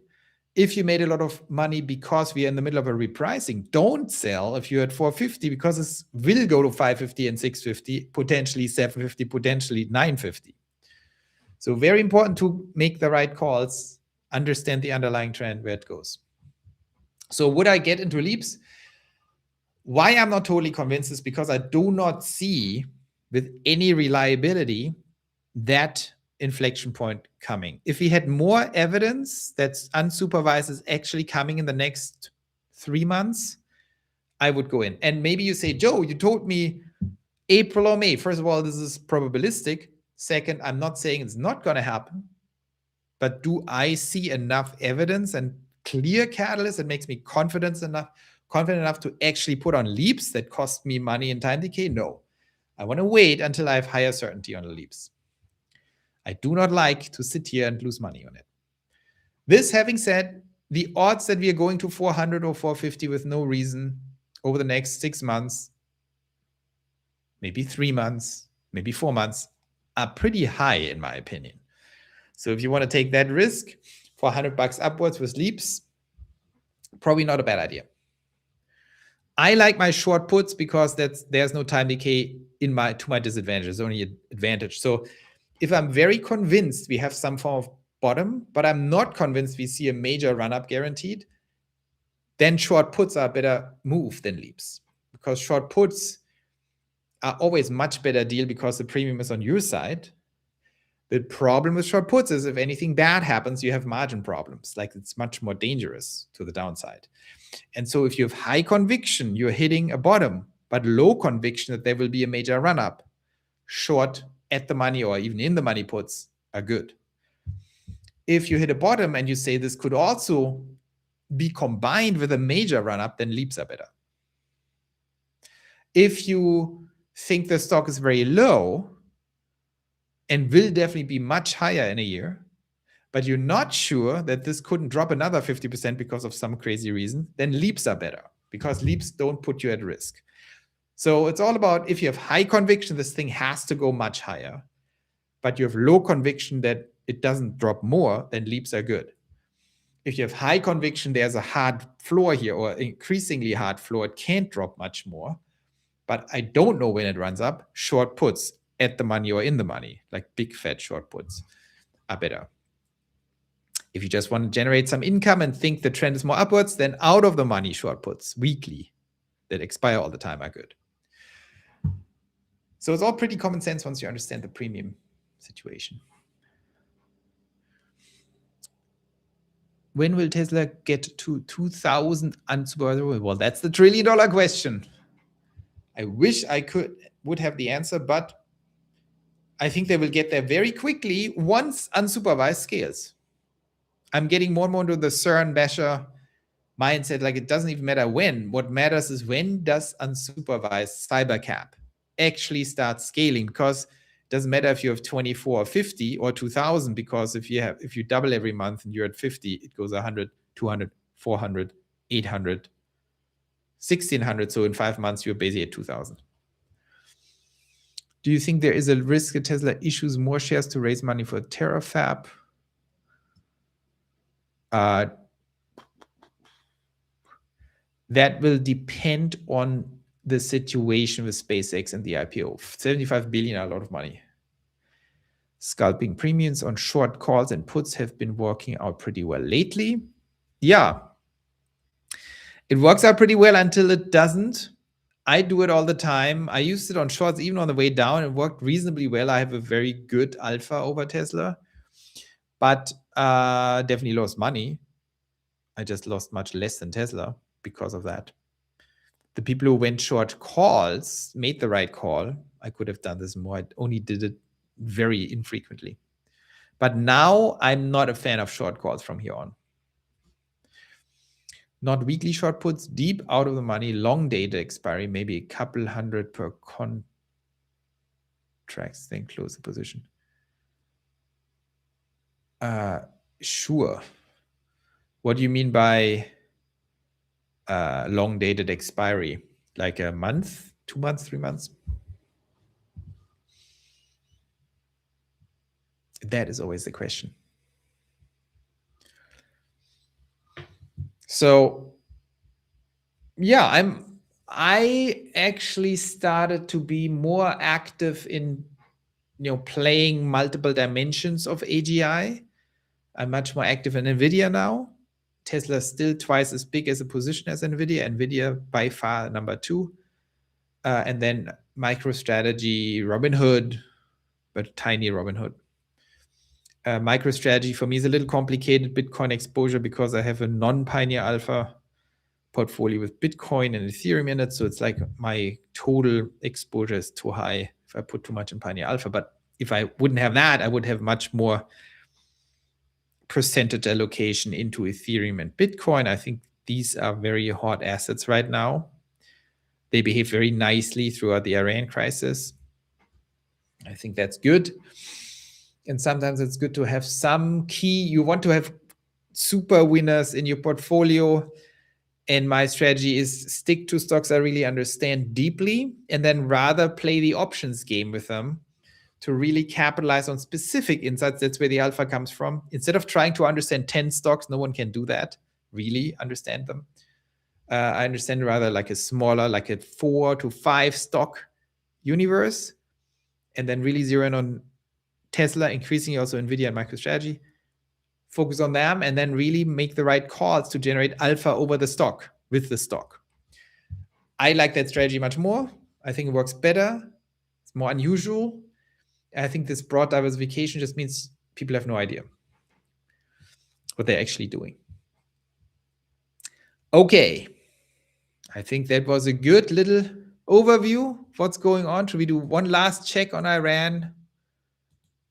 [SPEAKER 1] If you made a lot of money because we are in the middle of a repricing, don't sell if you're at 450, because it will go to 550 and 650, potentially 750, potentially 950. So very important to make the right calls, understand the underlying trend, where it goes. So would I get into leaps? Why I'm not totally convinced is because I do not see with any reliability that inflection point coming. If we had more evidence that unsupervised is actually coming in the next 3 months, I would go in. And maybe you say, Joe, you told me April or May. First of all, this is probabilistic. Second, I'm not saying it's not going to happen, but do I see enough evidence and clear catalyst that makes me confident enough to actually put on leaps that cost me money and time decay? No. I want to wait until I have higher certainty on the leaps. I do not like to sit here and lose money on it. This having said, the odds that we are going to 400 or 450 with no reason over the next 6 months, maybe 3 months, maybe 4 months, are pretty high in my opinion. So if you want to take that risk for $100 upwards with leaps, probably not a bad idea. I like my short puts because there's no time decay to my disadvantage. There's only an advantage. So if I'm very convinced we have some form of bottom, but I'm not convinced we see a major run-up guaranteed, then short puts are a better move than leaps, because short puts are always much better deal because the premium is on your side. The problem with short puts is if anything bad happens, you have margin problems. Like it's much more dangerous to the downside. And so if you have high conviction, you're hitting a bottom, but low conviction that there will be a major run up, short at the money or even in the money puts are good. If you hit a bottom and you say this could also be combined with a major run up, then leaps are better. If you think the stock is very low and will definitely be much higher in a year, but you're not sure that this couldn't drop another 50% because of some crazy reason, then leaps are better because leaps don't put you at risk. So it's all about if you have high conviction, this thing has to go much higher, but you have low conviction that it doesn't drop more, then leaps are good. If you have high conviction, there's a hard floor here or increasingly hard floor, it can't drop much more, but I don't know when it runs up, short puts at the money or in the money, like big fat short puts are better. If you just want to generate some income and think the trend is more upwards, then out of the money short puts weekly that expire all the time are good. So it's all pretty common sense once you understand the premium situation. When will Tesla get to 2,000 unsupervised? Well, that's the $1 trillion question. I wish I would have the answer, but I think they will get there very quickly once unsupervised scales. I'm getting more and more into the CERN basher mindset, like it doesn't even matter when. What matters is when does unsupervised cybercap actually start scaling, because it doesn't matter if you have 24 or 50 or 2,000, because if you double every month and you're at 50, it goes 100, 200, 400, 800, 1,600. So in 5 months, you're basically at 2,000. Do you think there is a risk that Tesla issues more shares to raise money for Terafab? That will depend on the situation with SpaceX and the IPO. 75 billion are a lot of money. Scalping premiums on short calls and puts have been working out pretty well lately. Yeah, it works out pretty well until it doesn't. I do it all the time. I used it on shorts even on the way down. It worked reasonably well. I have a very good alpha over Tesla, but definitely lost money. I just lost much less than Tesla because of that. The people who went short calls made the right call. I could have done this more. I only did it very infrequently. But now I'm not a fan of short calls from here on. Not weekly short puts, deep out of the money, long data expiry, maybe a couple hundred per contracts, then close the position. Sure. What do you mean by long dated expiry? Like a month, 2 months, 3 months? That is always the question. So yeah, I actually started to be more active in playing multiple dimensions of AGI. I'm much more active in NVIDIA now. Tesla is still twice as big as a position as NVIDIA. NVIDIA by far number 2. And then MicroStrategy, Robinhood, but tiny Robinhood. MicroStrategy for me is a little complicated Bitcoin exposure because I have a non-Pioneer Alpha portfolio with Bitcoin and Ethereum in it. So it's like my total exposure is too high if I put too much in Pioneer Alpha. But if I wouldn't have that, I would have much more percentage allocation into Ethereum and Bitcoin. I think these are very hot assets right now. They behave very nicely throughout the Iran crisis. I think that's good. And sometimes it's good to have some key. You want to have super winners in your portfolio. And my strategy is stick to stocks I really understand deeply, and then rather play the options game with them to really capitalize on specific insights. That's where the alpha comes from. Instead of trying to understand 10 stocks, no one can do that, really understand them. I understand rather like a smaller, like a 4 to 5 stock universe, and then really zero in on Tesla, increasingly also NVIDIA and MicroStrategy. Focus on them and then really make the right calls to generate alpha over the stock, with the stock. I like that strategy much more. I think it works better. It's more unusual. I think this broad diversification just means people have no idea what they're actually doing. Okay. I think that was a good little overview of what's going on. Should we do one last check on Iran?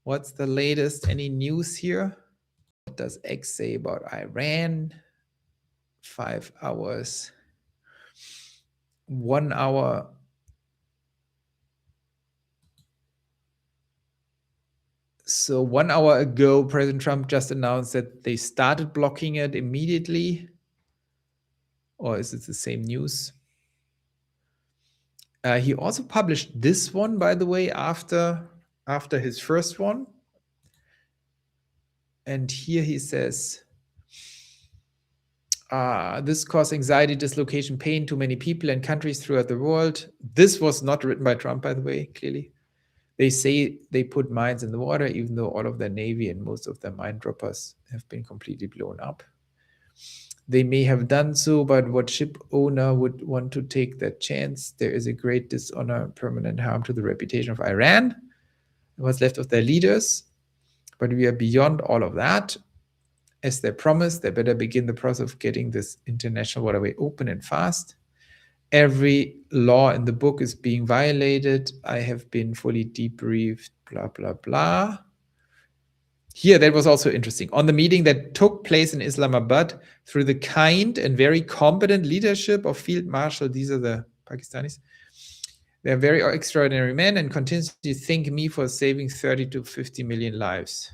[SPEAKER 1] What's the latest? Any news here? What does X say about Iran? 5 hours. 1 hour. So 1 hour ago, President Trump just announced that they started blocking it immediately. Or is it the same news? He also published this one, by the way, after his first one. And here he says, this caused anxiety, dislocation, pain to many people and countries throughout the world. This was not written by Trump, by the way, clearly. They say they put mines in the water, even though all of their Navy and most of their mine droppers have been completely blown up. They may have done so, but what ship owner would want to take that chance? There is a great dishonor, permanent harm to the reputation of Iran, what's left of their leaders. But we are beyond all of that. As they promised, they better begin the process of getting this international waterway open and fast. Every law in the book is being violated. I have been fully debriefed, blah, blah, blah. Here, that was also interesting. On the meeting that took place in Islamabad, through the kind and very competent leadership of Field Marshal, these are the Pakistanis, they're very extraordinary men and continuously thank me for saving 30 to 50 million lives.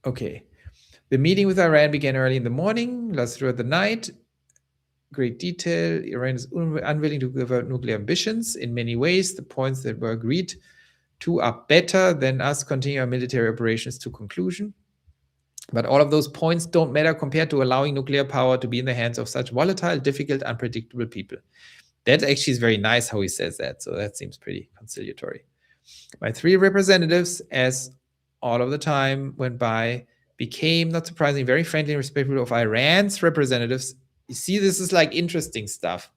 [SPEAKER 1] Okay. The meeting with Iran began early in the morning, lasted throughout the night. Great detail. Iran is unwilling to give out nuclear ambitions. In many ways, the points that were agreed to are better than us continuing our military operations to conclusion. But all of those points don't matter compared to allowing nuclear power to be in the hands of such volatile, difficult, unpredictable people. That actually is very nice how he says that. So that seems pretty conciliatory. My 3 representatives, as all of the time went by, became, not surprisingly, very friendly and respectful of Iran's representatives. You see, this is like interesting stuff.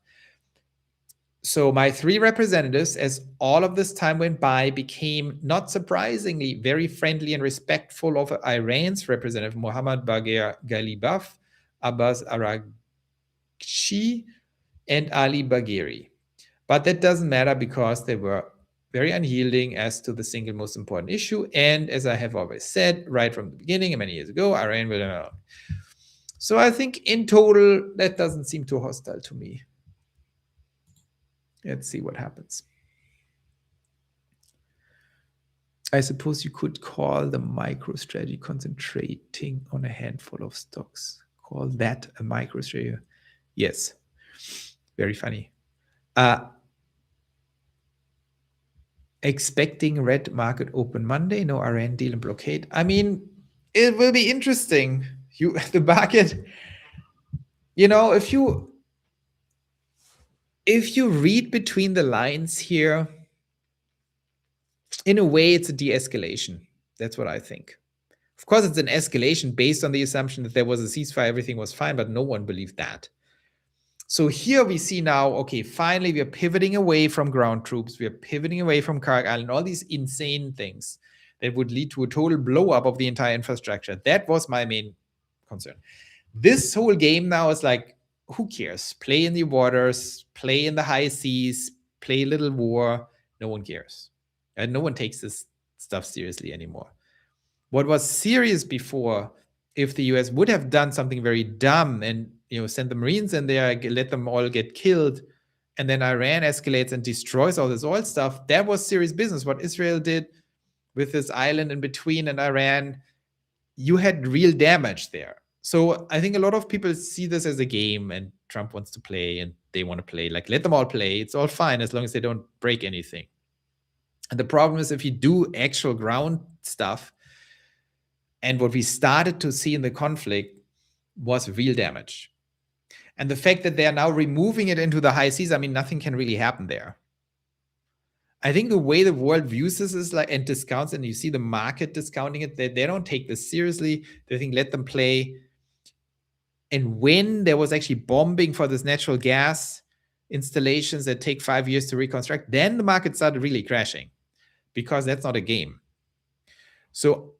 [SPEAKER 1] So my 3 representatives, as all of this time went by, became, not surprisingly, very friendly and respectful of Iran's representative, Mohammad Bagher Ghalibaf, Abbas Araghchi, and Ali Bagheri. But that doesn't matter because they were very unyielding as to the single most important issue. And as I have always said, right from the beginning and many years ago, Iran will not. So I think in total, that doesn't seem too hostile to me. Let's see what happens. I suppose you could call the micro-strategy concentrating on a handful of stocks. Call that a micro-strategy. Yes. Very funny. Expecting red market open Monday, no Iran deal and blockade. I mean, it will be interesting. The market, if you read between the lines here, in a way, it's a de-escalation. That's what I think. Of course, it's an escalation based on the assumption that there was a ceasefire, everything was fine, but no one believed that. So here we see now, okay, finally we are pivoting away from ground troops. We are pivoting away from Karg Island, all these insane things that would lead to a total blow up of the entire infrastructure. That was my main concern. This whole game now is like, who cares? Play in the waters, play in the high seas, play a little war. No one cares. And no one takes this stuff seriously anymore. What was serious before, if the US would have done something very dumb and send the Marines in there, let them all get killed, and then Iran escalates and destroys all this oil stuff, that was serious business. What Israel did with this island in between and Iran, you had real damage there. So I think a lot of people see this as a game and Trump wants to play and they want to play. Like, let them all play. It's all fine as long as they don't break anything. And the problem is if you do actual ground stuff, and what we started to see in the conflict was real damage. And the fact that they are now removing it into the high seas, I mean, nothing can really happen there. I think the way the world views this is like, and discounts, and you see the market discounting it, they don't take this seriously. They think, let them play. And when there was actually bombing for this natural gas, installations that take 5 years to reconstruct, then the market started really crashing, because that's not a game. So,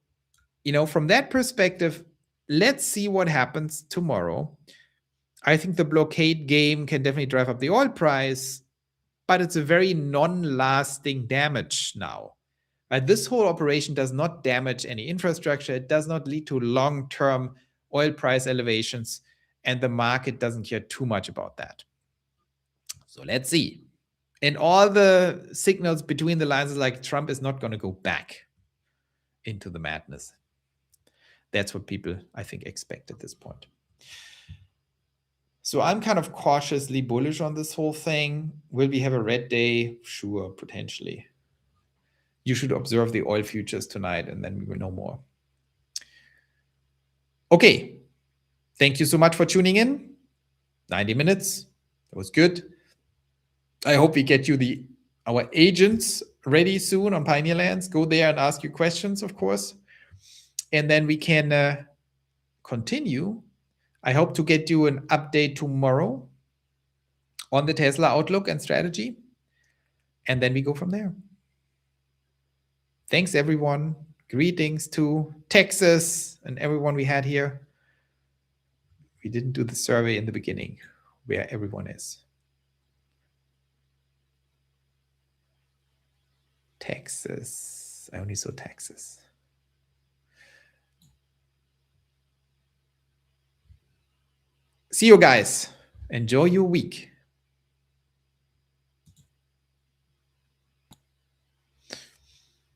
[SPEAKER 1] from that perspective, let's see what happens tomorrow. I think the blockade game can definitely drive up the oil price, but it's a very non-lasting damage now. This whole operation does not damage any infrastructure. It does not lead to long-term oil price elevations, and the market doesn't care too much about that. So let's see. And all the signals between the lines is like Trump is not going to go back into the madness. That's what people, I think, expect at this point. So I'm kind of cautiously bullish on this whole thing. Will we have a red day? Sure, potentially. You should observe the oil futures tonight, and then we will know more. Okay. Thank you so much for tuning in. 90 minutes. That was good. I hope we get you our agents ready soon on Pioneer Lands. Go there and ask your questions, of course. And then we can continue. I hope to get you an update tomorrow on the Tesla outlook and strategy. And then we go from there. Thanks, everyone. Greetings to Texas and everyone we had here. We didn't do the survey in the beginning where everyone is. Texas. I only saw Texas. See you guys. Enjoy your week.